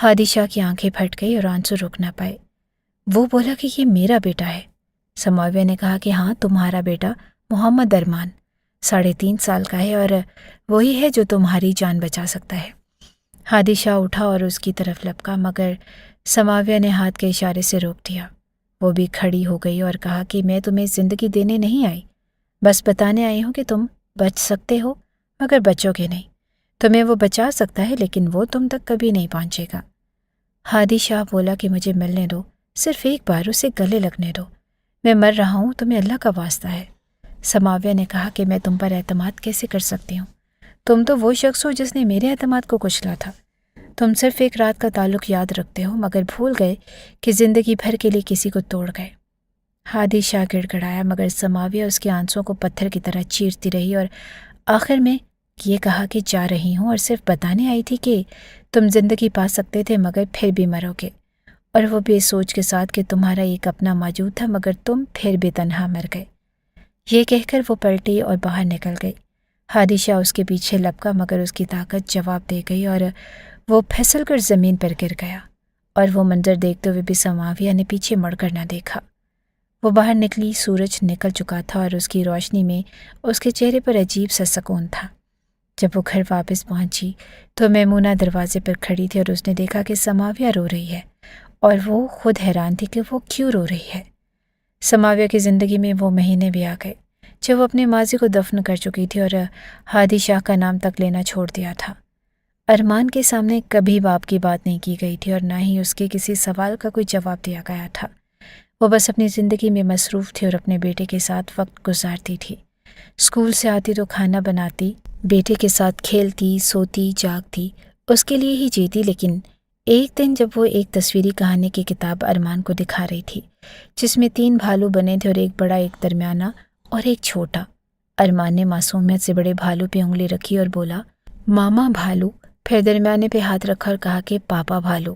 ہادی شاہ کی آنکھیں پھٹ گئی اور آنسو رک نہ پائے۔ وہ بولا کہ یہ میرا بیٹا ہے۔ سماویہ نے کہا کہ ہاں، تمہارا بیٹا محمد ارمان 3.5 سال کا ہے، اور وہی ہے جو تمہاری جان بچا سکتا ہے۔ ہادی شاہ اٹھا اور اس کی طرف لپکا، مگر سماویہ نے ہاتھ کے اشارے سے روک دیا۔ وہ بھی کھڑی ہو گئی اور کہا کہ میں تمہیں زندگی دینے نہیں آئی، بس بتانے آئی ہوں کہ تم بچ سکتے ہو، مگر بچو گے نہیں۔ تمہیں وہ بچا سکتا ہے لیکن وہ تم تک کبھی نہیں پہنچے گا۔ ہادی شاہ بولا کہ مجھے ملنے دو، صرف ایک بار اسے گلے لگنے دو، میں مر رہا ہوں، تمہیں اللہ کا واسطہ ہے۔ سماویہ نے کہا کہ میں تم پر اعتماد کیسے کر سکتی ہوں؟ تم تو وہ شخص ہو جس نے میرے اعتماد کو کچلا تھا۔ تم صرف ایک رات کا تعلق یاد رکھتے ہو، مگر بھول گئے کہ زندگی بھر کے لیے کسی کو توڑ گئے۔ ہادی شاہ گڑ گڑایا، مگر سماویہ اس کے آنسوں کو پتھر کی طرح چیرتی رہی اور آخر میں یہ کہا کہ جا رہی ہوں اور صرف بتانے آئی تھی کہ تم زندگی پا سکتے تھے مگر پھر بھی مرو گے، اور وہ بھی اس سوچ کے ساتھ کہ تمہارا ایک اپنا موجود تھا مگر تم پھر بھی تنہا مر گئے۔ یہ کہہ کر وہ پلٹی اور باہر نکل گئی۔ ہادی شاہ اس کے پیچھے لپکا، مگر اس کی طاقت جواب دے گئی اور وہ پھسل کر زمین پر گر گیا، اور وہ منظر دیکھتے ہوئے بھی سماویہ نے پیچھے مڑ کر نہ دیکھا۔ وہ باہر نکلی، سورج نکل چکا تھا اور اس کی روشنی میں اس کے چہرے پر عجیب سا سکون تھا۔ جب وہ گھر واپس پہنچی تو میمونہ دروازے پر کھڑی تھی اور اس نے دیکھا کہ سماویہ رو رہی ہے، اور وہ خود حیران تھی کہ وہ کیوں رو رہی ہے۔ سماویہ کی زندگی میں وہ مہینے بھی آ گئے جب وہ اپنے ماضی کو دفن کر چکی تھی اور ہادی شاہ کا نام تک لینا چھوڑ دیا تھا۔ ارمان کے سامنے کبھی باپ کی بات نہیں کی گئی تھی اور نہ ہی اس کے کسی سوال کا کوئی جواب دیا گیا تھا۔ وہ بس اپنی زندگی میں مصروف تھی اور اپنے بیٹے کے ساتھ وقت گزارتی تھی۔ اسکول سے آتی تو کھانا بناتی، بیٹے کے ساتھ کھیلتی، سوتی، جاگتی، اس کے لیے ہی جیتی۔ لیکن ایک دن جب وہ ایک تصویری کہانی کی کتاب ارمان کو دکھا رہی تھی جس میں 3 بھالو بنے تھے اور ایک بڑا، ایک درمیانہ اور ایک چھوٹا، ارمان نے معصومیت سے بڑے بھالو پہ انگلی رکھی اور بولا ماما بھالو، پھر درمیانے پہ ہاتھ رکھا اور کہا کہ پاپا بھالو،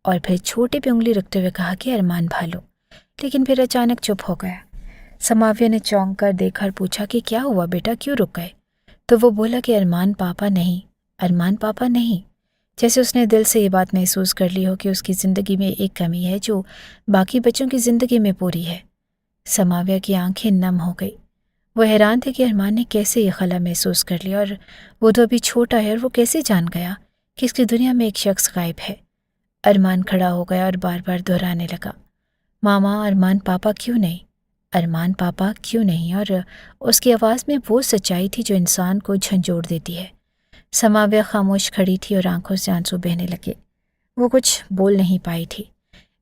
اور پھر چھوٹے پہ انگلی رکھتے ہوئے کہا کہ ارمان بھالو، لیکن پھر اچانک چپ ہو گیا۔ سماویہ نے چونک کر دیکھا اور پوچھا کہ کیا ہوا بیٹا، کیوں رک گئے؟ تو وہ بولا کہ ارمان پاپا نہیں، ارمان پاپا نہیں، جیسے اس نے دل سے یہ بات محسوس کر لی ہو کہ اس کی زندگی میں ایک کمی ہے جو باقی بچوں کی زندگی میں پوری ہے۔ سماویہ کی آنکھیں نم ہو گئی۔ وہ حیران تھے کہ ارمان نے کیسے یہ خلا محسوس کر لیا، اور وہ تو ابھی چھوٹا ہے، اور وہ کیسے جان گیا کہ اس کی دنیا میں ایک شخص غائب ہے۔ ارمان کھڑا ہو گیا اور بار بار دہرانے لگا ماما ارمان پاپا کیوں نہیں، ارمان پاپا کیوں نہیں، اور اس کی آواز میں وہ سچائی تھی جو انسان کو جھنجھوڑ دیتی ہے۔ سماویہ خاموش کھڑی تھی اور آنکھوں سے آنسو بہنے لگے۔ وہ کچھ بول نہیں پائی تھی۔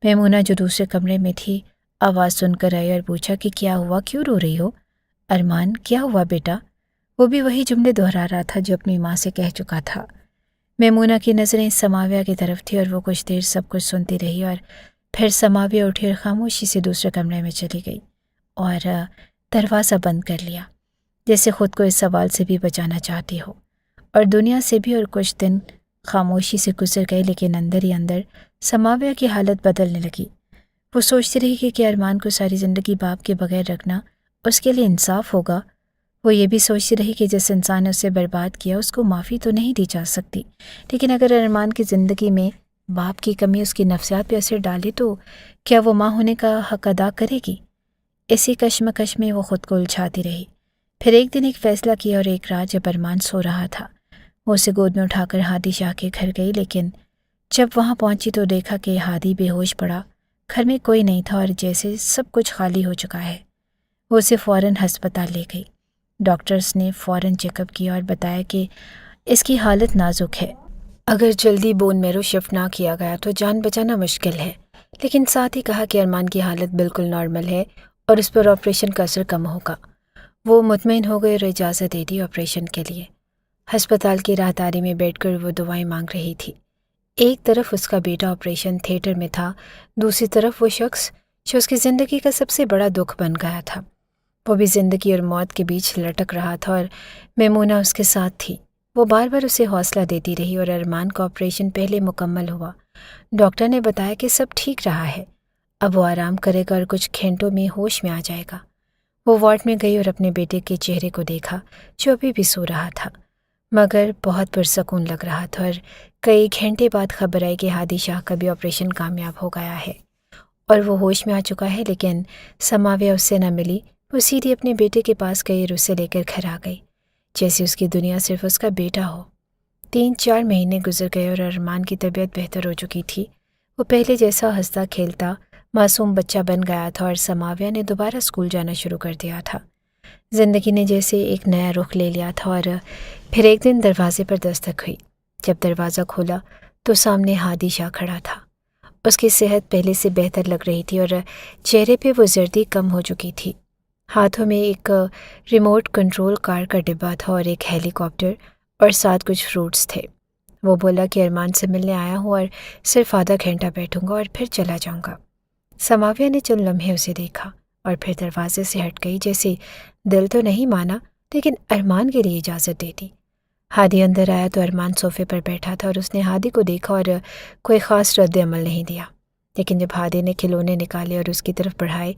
میمونہ جو دوسرے کمرے میں تھی آواز سن کر آئی اور پوچھا کہ کیا ہوا، کیوں رو رہی ہو؟ ارمان کیا ہوا بیٹا؟ وہ بھی وہی جملے دہرا رہا تھا جو اپنی ماں سے کہہ چکا تھا۔ میمونہ کی نظریں سماویہ کی طرف تھی اور وہ کچھ دیر سب کچھ سنتی رہی، اور پھر سماویہ اٹھی اور خاموشی سے دوسرے کمرے میں چلی گئی اور دروازہ بند کر لیا، جیسے خود کو اس سوال سے بھی بچانا چاہتی ہو اور دنیا سے بھی۔ اور کچھ دن خاموشی سے گزر گئے، لیکن اندر ہی اندر سماویہ کی حالت بدلنے لگی۔ وہ سوچتی رہی کہ ارمان کو ساری زندگی باپ کے بغیر رکھنا اس کے لیے انصاف ہوگا۔ وہ یہ بھی سوچتی رہی کہ جس انسان نے اسے برباد کیا اس کو معافی تو نہیں دی جا سکتی، لیکن اگر ارمان کی زندگی میں باپ کی کمی اس کی نفسیات پہ اثر ڈالے تو کیا وہ ماں ہونے کا حق ادا کرے گی؟ اسی کشمکش میں وہ خود کو الجھاتی رہی۔ پھر ایک دن ایک فیصلہ کیا، اور ایک رات جب ارمان سو رہا تھا وہ اسے گود میں اٹھا کر ہادی شاہ کے گھر گئی، لیکن جب وہاں پہنچی تو دیکھا کہ ہادی بے ہوش پڑا، گھر میں کوئی نہیں تھا اور جیسے سب کچھ خالی ہو چکا ہے۔ وہ اسے فوراً ہسپتال لے گئی۔ ڈاکٹرز نے فوراً چیک اپ کیا اور بتایا کہ اس کی حالت نازک ہے، اگر جلدی بون میرو شفٹ نہ کیا گیا تو جان بچانا مشکل ہے، لیکن ساتھ ہی کہا کہ ارمان کی حالت بالکل نارمل ہے اور اس پر آپریشن کا اثر کم ہوگا۔ وہ مطمئن ہو گئے اور اجازت دے دی آپریشن کے لیے۔ ہسپتال کی راہداری میں بیٹھ کر وہ دعائیں مانگ رہی تھی۔ ایک طرف اس کا بیٹا آپریشن تھیٹر میں تھا، دوسری طرف وہ شخص جو اس کی زندگی کا سب سے بڑا دکھ بن گیا تھا۔ وہ بھی زندگی اور موت کے بیچ لٹک رہا تھا اور میمونہ اس کے ساتھ تھی۔ وہ بار بار اسے حوصلہ دیتی رہی اور ارمان کا آپریشن پہلے مکمل ہوا۔ ڈاکٹر نے بتایا کہ سب ٹھیک رہا ہے، اب وہ آرام کرے گا اور کچھ گھنٹوں میں ہوش میں آ جائے گا۔ وہ وارڈ میں گئی اور اپنے بیٹے کے چہرے کو دیکھا جو ابھی بھی سو رہا تھا، مگر بہت پرسکون لگ رہا تھا، اور کئی گھنٹے بعد خبر آئی کہ ہادی شاہ کا بھی آپریشن کامیاب ہو گیا ہے اور وہ ہوش میں آ چکا ہے۔ لیکن سماویہ اس سے نہ ملی۔ وہ سیدھی اپنے بیٹے کے پاس گئی اور اسے لے کر گھر آ گئی، جیسے اس کی دنیا صرف اس کا بیٹا ہو۔ 3-4 مہینے گزر گئے اور ارمان کی طبیعت بہتر ہو چکی تھی۔ وہ پہلے جیسا ہنستا کھیلتا معصوم بچہ بن گیا تھا اور سماویہ نے دوبارہ اسکول جانا شروع کر دیا تھا۔ زندگی نے جیسے ایک نیا رخ لے لیا تھا۔ اور پھر ایک دن دروازے پر دستک ہوئی۔ جب دروازہ کھولا تو سامنے ہادی شاہ کھڑا تھا۔ اس کی صحت پہلے سے بہتر لگ رہی تھی اور چہرے پہ وہ زردی کم ہو چکی تھی۔ ہاتھوں میں ایک ریموٹ کنٹرول کار کا ڈبہ تھا اور ایک ہیلی کاپٹر اور ساتھ کچھ فروٹس تھے۔ وہ بولا کہ ارمان سے ملنے آیا ہوں اور صرف آدھا گھنٹہ بیٹھوں گا اور پھر چلا جاؤں گا۔ سماویہ نے چند لمحے اسے دیکھا اور پھر دروازے سے ہٹ گئی، جیسے دل تو نہیں مانا لیکن ارمان کے لیے اجازت دے دی۔ ہادی اندر آیا تو ارمان صوفے پر بیٹھا تھا اور اس نے ہادی کو دیکھا اور کوئی خاص رد عمل نہیں دیا۔ لیکن جب ہادی نے کھلونے نکالے اور اس کی طرف بڑھائے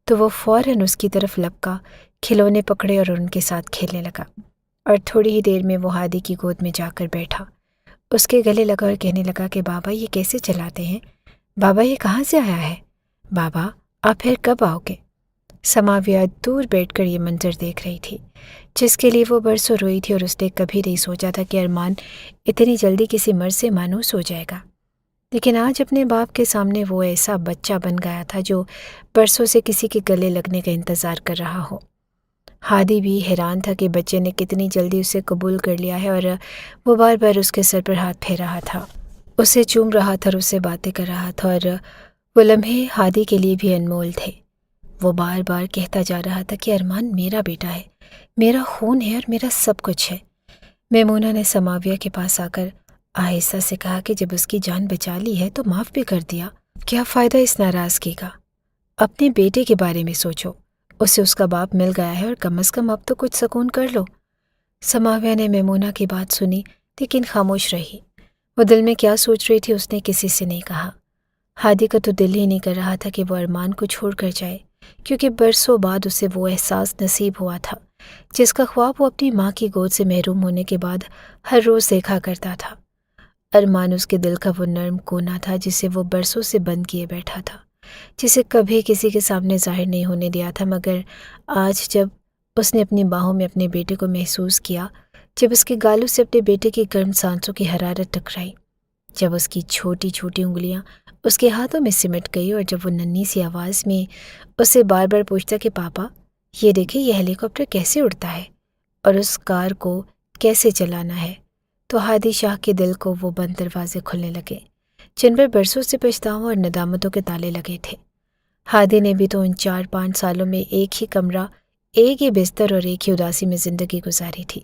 تو وہ فوراً اس کی طرف لپکا، کھلونے پکڑے اور ان کے ساتھ کھیلنے لگا، اور تھوڑی ہی دیر میں وہ ہادی کی گود میں جا کر بیٹھا، اس کے گلے لگا اور کہنے لگا کہ بابا یہ کیسے چلاتے ہیں؟ بابا یہ کہاں سے آیا ہے؟ بابا آپ پھر کب آؤ گے؟ سماویہ دور بیٹھ کر یہ منظر دیکھ رہی تھی جس کے لیے وہ برسوں روئی تھی، اور اس نے کبھی نہیں سوچا تھا کہ ارمان اتنی جلدی کسی مرض سے مانوس ہو جائے گا۔ لیکن آج اپنے باپ کے سامنے وہ ایسا بچہ بن گیا تھا جو برسوں سے کسی کے گلے لگنے کا انتظار کر رہا ہو۔ ہادی بھی حیران تھا کہ بچے نے کتنی جلدی اسے قبول کر لیا ہے، اور وہ بار بار اس کے سر پر ہاتھ پھیر رہا تھا، اسے چوم رہا تھا اور اس سے باتیں کر رہا تھا، اور وہ لمحے ہادی کے لیے بھی انمول تھے۔ وہ بار بار کہتا جا رہا تھا کہ ارمان میرا بیٹا ہے، میرا خون ہے اور میرا سب کچھ ہے۔ میمونہ نے سماویہ کے پاس آ کر آہستہ سے کہا کہ جب اس کی جان بچا لی ہے تو معاف بھی کر دیا، کیا فائدہ اس ناراضگی کا؟ اپنے بیٹے کے بارے میں سوچو، اسے اس کا باپ مل گیا ہے اور کم از کم اب تو کچھ سکون کر لو۔ سماویہ نے میمونہ کی بات سنی لیکن خاموش رہی۔ وہ دل میں کیا سوچ رہی تھی اس نے کسی سے نہیں کہا۔ ہادی کا تو دل ہی نہیں کر رہا تھا کہ وہ ارمان کو چھوڑ کر جائے، کیونکہ برسوں بعد اسے وہ احساس نصیب ہوا تھا جس کا خواب وہ اپنی ماں کی گود سے محروم ہونے کے بعد ہر روز دیکھا کرتا تھا۔ ارمان اس کے دل کا وہ نرم کونا تھا جسے وہ برسوں سے بند کیے بیٹھا تھا، جسے کبھی کسی کے سامنے ظاہر نہیں ہونے دیا تھا، مگر آج جب اس نے اپنی باہوں میں اپنے بیٹے کو محسوس کیا، جب اس کے گالوں سے اپنے بیٹے کی گرم سانسوں کی حرارت ٹکرائی، جب اس کی چھوٹی چھوٹی انگلیاں اس کے ہاتھوں میں سمٹ گئی، اور جب وہ ننھی سی آواز میں اسے بار بار پوچھتا کہ پاپا یہ دیکھیں یہ ہیلی کاپٹر کیسے اڑتا ہے اور اس کار کو کیسے چلانا ہے، تو ہادی شاہ کے دل کو وہ بند دروازے کھلنے لگے جن پر برسوں سے پچھتاوا اور ندامتوں کے تالے لگے تھے۔ ہادی نے بھی تو ان 4-5 سالوں میں ایک ہی کمرہ، ایک ہی بستر اور ایک ہی اداسی میں زندگی گزاری تھی۔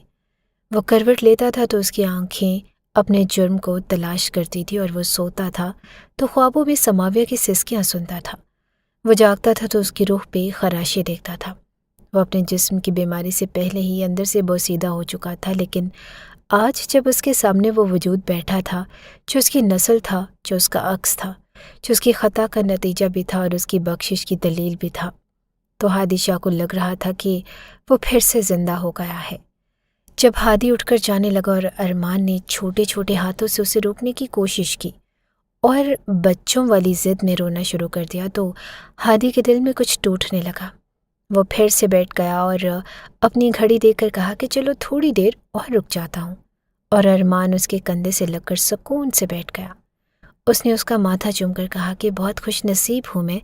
وہ کروٹ لیتا تھا تو اس کی آنکھیں اپنے جرم کو تلاش کرتی تھی، اور وہ سوتا تھا تو خوابوں میں سماویہ کی سسکیاں سنتا تھا۔ وہ جاگتا تھا تو اس کی روح پہ خراشیں دیکھتا تھا۔ وہ اپنے جسم کی بیماری سے پہلے ہی اندر سے بوسیدہ ہو چکا تھا، لیکن آج جب اس کے سامنے وہ وجود بیٹھا تھا جو اس کی نسل تھا، جو اس کا عکس تھا، جو اس کی خطا کا نتیجہ بھی تھا اور اس کی بخشش کی دلیل بھی تھا، تو ہادی شاہ کو لگ رہا تھا کہ وہ پھر سے زندہ ہو گیا ہے۔ جب ہادی اٹھ کر جانے لگا اور ارمان نے چھوٹے چھوٹے ہاتھوں سے اسے روکنے کی کوشش کی اور بچوں والی ضد میں رونا شروع کر دیا، تو ہادی کے دل میں کچھ ٹوٹنے لگا۔ وہ پھر سے بیٹھ گیا اور اپنی گھڑی دیکھ کر کہا کہ چلو تھوڑی دیر اور رک جاتا ہوں، اور ارمان اس کے کندھے سے لگ کر سکون سے بیٹھ گیا۔ اس نے اس کا ماتھا چوم کر کہا کہ بہت خوش نصیب ہوں میں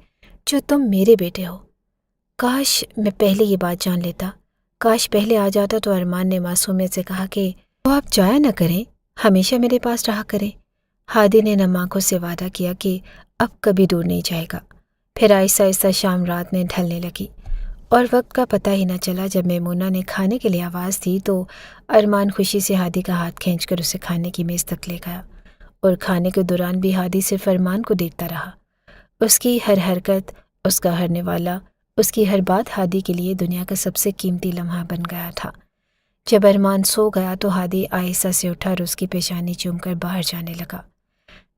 جو تم میرے بیٹے ہو، کاش میں پہلے یہ بات جان لیتا، کاش پہلے آ جاتا۔ تو ارمان نے معصومیت سے کہا کہ وہ آپ جایا نہ کریں، ہمیشہ میرے پاس رہا کریں۔ ہادی نے نم آنکھوں سے وعدہ کیا کہ اب کبھی دور نہیں جائے گا۔ پھر آہستہ آہستہ شام رات میں ڈھلنے لگی اور وقت کا پتہ ہی نہ چلا۔ جب میمونہ نے کھانے کے لیے آواز دی تو ارمان خوشی سے ہادی کا ہاتھ کھینچ کر اسے کھانے کی میز تک لے گیا، اور کھانے کے دوران بھی ہادی صرف ارمان کو دیکھتا رہا۔ اس کی ہر حرکت، اس کا ہر نوالا، اس کی ہر بات ہادی کے لیے دنیا کا سب سے قیمتی لمحہ بن گیا تھا۔ جب ارمان سو گیا تو ہادی آہستہ سے اٹھا اور اس کی پیشانی چوم کر باہر جانے لگا۔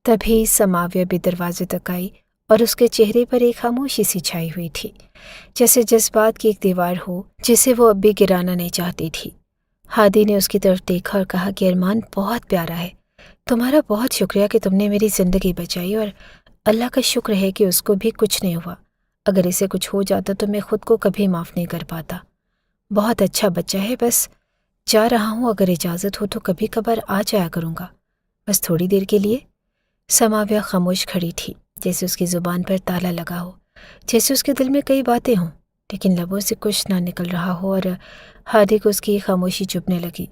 تبھی سماویہ بھی دروازے تک آئی اور اس کے چہرے پر ایک خاموشی سی چھائی ہوئی تھی، جیسے جذبات کی ایک دیوار ہو جسے وہ اب بھی گرانا نہیں چاہتی تھی۔ ہادی نے اس کی طرف دیکھا اور کہا کہ ارمان بہت پیارا ہے، تمہارا بہت شکریہ کہ تم نے میری زندگی بچائی، اور اللہ کا شکر ہے کہ اس کو بھی کچھ نہیں ہوا۔ اگر اسے کچھ ہو جاتا تو میں خود کو کبھی معاف نہیں کر پاتا۔ بہت اچھا بچہ ہے، بس جا رہا ہوں، اگر اجازت ہو تو کبھی کبھار آ جایا کروں گا، بس تھوڑی دیر کے لیے۔ سماویہ خاموش کھڑی تھی، جیسے اس کی زبان پر تالا لگا ہو، جیسے اس کے دل میں کئی باتیں ہوں لیکن لبوں سے کچھ نہ نکل رہا ہو، اور ہادی کو اس کی خاموشی چبھنے لگی۔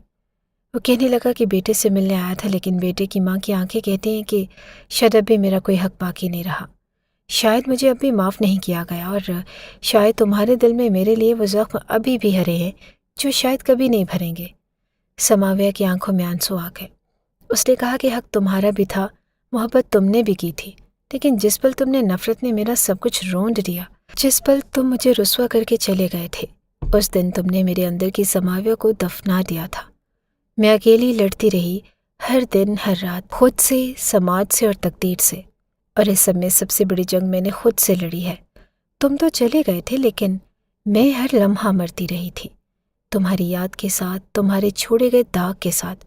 وہ کہنے لگا کہ بیٹے سے ملنے آیا تھا، لیکن بیٹے کی ماں کی آنکھیں کہتی ہیں کہ شاید اب بھی میرا کوئی حق باقی نہیں رہا، شاید مجھے اب بھی معاف نہیں کیا گیا، اور شاید تمہارے دل میں میرے لیے وہ زخم ابھی بھی ہرے ہیں جو شاید کبھی نہیں بھریں گے۔ سماویہ کی آنکھوں میں آنسو آ گئے۔ اس نے کہا کہ حق تمہارا بھی تھا، محبت تم نے بھی کی تھی، لیکن جس پل تم نے نفرت میں میرا سب کچھ رونڈ دیا، جس پل تم مجھے رسوا کر کے چلے گئے تھے، اس دن تم نے میرے اندر کی سماویہ کو دفنا دیا تھا۔ میں اکیلی لڑتی رہی، ہر دن ہر رات، خود سے، سماج سے اور تقدیر سے، اور اس سب میں سب سے بڑی جنگ میں نے خود سے لڑی ہے۔ تم تو چلے گئے تھے لیکن میں ہر لمحہ مرتی رہی تھی، تمہاری یاد کے ساتھ، تمہارے چھوڑے گئے داغ کے ساتھ،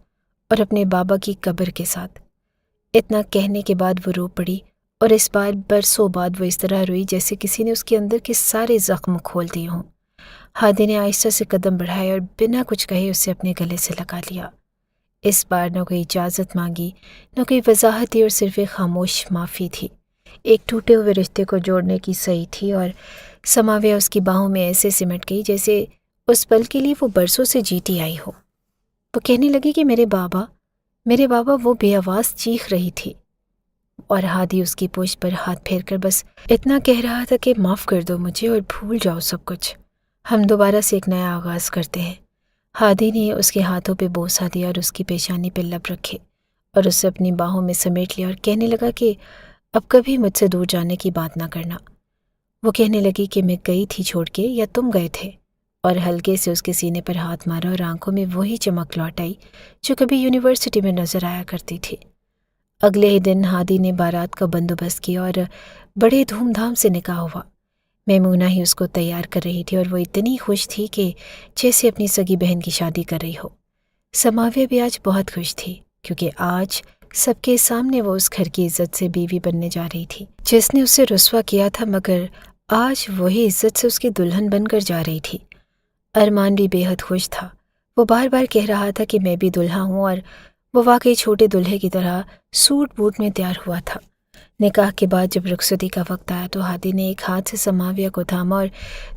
اور اپنے بابا کی قبر کے ساتھ۔ اتنا کہنے کے بعد وہ رو پڑی، اور اس بار برسوں بعد وہ اس طرح روئی جیسے کسی نے اس کے اندر کے سارے زخم کھول دیے ہوں۔ ہادی نے آہستہ سے قدم بڑھائے اور بنا کچھ کہے اسے اپنے گلے سے لگا لیا۔ اس بار نہ کوئی اجازت مانگی، نہ کوئی وضاحت دی، اور صرف ایک خاموش معافی تھی، ایک ٹوٹے ہوئے رشتے کو جوڑنے کی صحیح تھی۔ اور سماویہ اس کی باہوں میں ایسے سمٹ گئی جیسے اس پل کے لیے وہ برسوں سے جیتی آئی ہو۔ وہ کہنے لگی کہ میرے بابا، وہ بے آواز چیخ رہی تھی، اور ہادی اس کی پشت پر ہاتھ پھیر کر بس اتنا کہہ رہا تھا کہ معاف کر دو مجھے اور بھول جاؤ سب کچھ، ہم دوبارہ سے ایک نیا آغاز کرتے ہیں۔ ہادی نے اس کے ہاتھوں پہ بوسہ دیا اور اس کی پیشانی پہ لب رکھے اور اسے اپنی باہوں میں سمیٹ لیا، اور کہنے لگا کہ اب کبھی مجھ سے دور جانے کی بات نہ کرنا۔ وہ کہنے لگی کہ میں گئی تھی چھوڑ کے، یا تم گئے تھے، اور ہلکے سے اس کے سینے پر ہاتھ مارا، اور آنکھوں میں وہی چمک لوٹ آئی جو کبھی یونیورسٹی میں نظر آیا کرتی تھی۔ اگلے ہی دن ہادی نے بارات کا بندوبست کیا اور بڑے دھوم دھام سے نکاح ہوا۔ میمونہ ہی اس کو تیار کر رہی تھی، اور وہ اتنی خوش تھی کہ جیسے اپنی سگی بہن کی شادی کر رہی ہو۔ سماویہ بھی آج بہت خوش تھی، کیونکہ آج سب کے سامنے وہ اس گھر کی عزت سے بیوی بننے جا رہی تھی جس نے اسے رسوا کیا تھا، مگر آج وہی عزت سے اس کی دلہن بن کر جا رہی تھی۔ ارمان بھی بے حد خوش تھا، وہ بار بار کہہ رہا تھا کہ میں بھی دلہا ہوں، اور وہ واقعی چھوٹے دلہے کی طرح سوٹ بوٹ میں تیار ہوا تھا۔ نکاح کے بعد جب رخصتی کا وقت آیا تو ہادی نے ایک ہاتھ سے سماویہ کو تھاما اور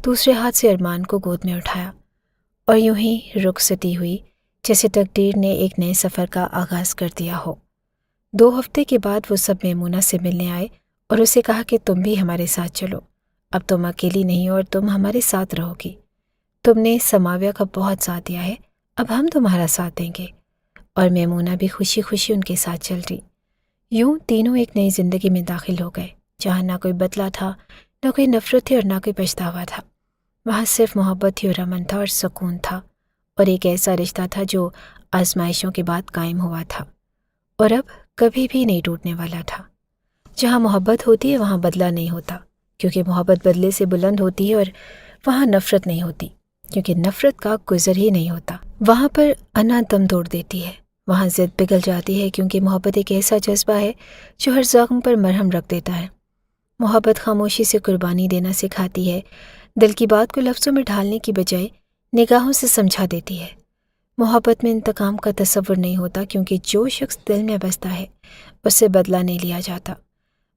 دوسرے ہاتھ سے ارمان کو گود میں اٹھایا، اور یوں ہی رخصتی ہوئی جیسے تقدیر نے ایک نئے سفر کا آغاز کر دیا ہو۔ 2 ہفتے کے بعد وہ سب میمونہ سے ملنے آئے اور اسے کہا کہ تم بھی ہمارے ساتھ چلو، اب تم اکیلی نہیں ہو اور تم ہمارے ساتھ رہو گی، تم نے سماویہ کا بہت ساتھ دیا ہے، اب ہم تمہارا ساتھ دیں گے۔ اور میمونہ بھی خوشی خوشی ان کے ساتھ چل رہی۔ یوں تینوں ایک نئی زندگی میں داخل ہو گئے، جہاں نہ کوئی بدلہ تھا، نہ کوئی نفرت تھی اور نہ کوئی پچھتاوا تھا۔ وہاں صرف محبت تھی اور امن تھا اور سکون تھا، اور ایک ایسا رشتہ تھا جو آزمائشوں کے بعد قائم ہوا تھا اور اب کبھی بھی نہیں ٹوٹنے والا تھا۔ جہاں محبت ہوتی ہے وہاں بدلہ نہیں ہوتا، کیونکہ محبت بدلے سے بلند ہوتی ہے، اور وہاں نفرت نہیں ہوتی، کیونکہ نفرت کا گزر ہی نہیں ہوتا۔ وہاں پر انا دم توڑ دیتی ہے، وہاں ضد پگھل جاتی ہے، کیونکہ محبت ایک ایسا جذبہ ہے جو ہر زخم پر مرہم رکھ دیتا ہے۔ محبت خاموشی سے قربانی دینا سکھاتی ہے، دل کی بات کو لفظوں میں ڈھالنے کی بجائے نگاہوں سے سمجھا دیتی ہے۔ محبت میں انتقام کا تصور نہیں ہوتا، کیونکہ جو شخص دل میں بستا ہے اس سے بدلہ نہیں لیا جاتا۔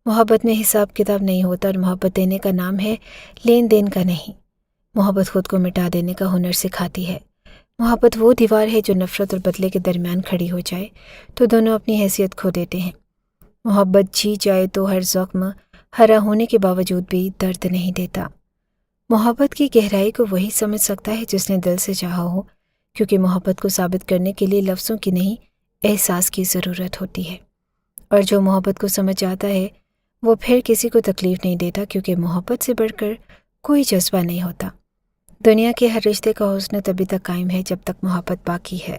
محبت میں حساب کتاب نہیں ہوتا، اور محبت دینے کا نام ہے، لین دین کا نہیں۔ محبت خود کو مٹا دینے کا ہنر سکھاتی ہے۔ محبت وہ دیوار ہے جو نفرت اور بدلے کے درمیان کھڑی ہو جائے تو دونوں اپنی حیثیت کھو دیتے ہیں۔ محبت جی جائے تو ہر زخم ہرا ہونے کے باوجود بھی درد نہیں دیتا۔ محبت کی گہرائی کو وہی سمجھ سکتا ہے جس نے دل سے چاہا ہو، کیونکہ محبت کو ثابت کرنے کے لیے لفظوں کی نہیں، احساس کی ضرورت ہوتی ہے۔ اور جو محبت کو سمجھ جاتا ہے وہ پھر کسی کو تکلیف نہیں دیتا، کیونکہ محبت سے بڑھ کر کوئی جذبہ نہیں ہوتا۔ دنیا کے ہر رشتے کا حسن تبھی تک قائم ہے جب تک محبت باقی ہے۔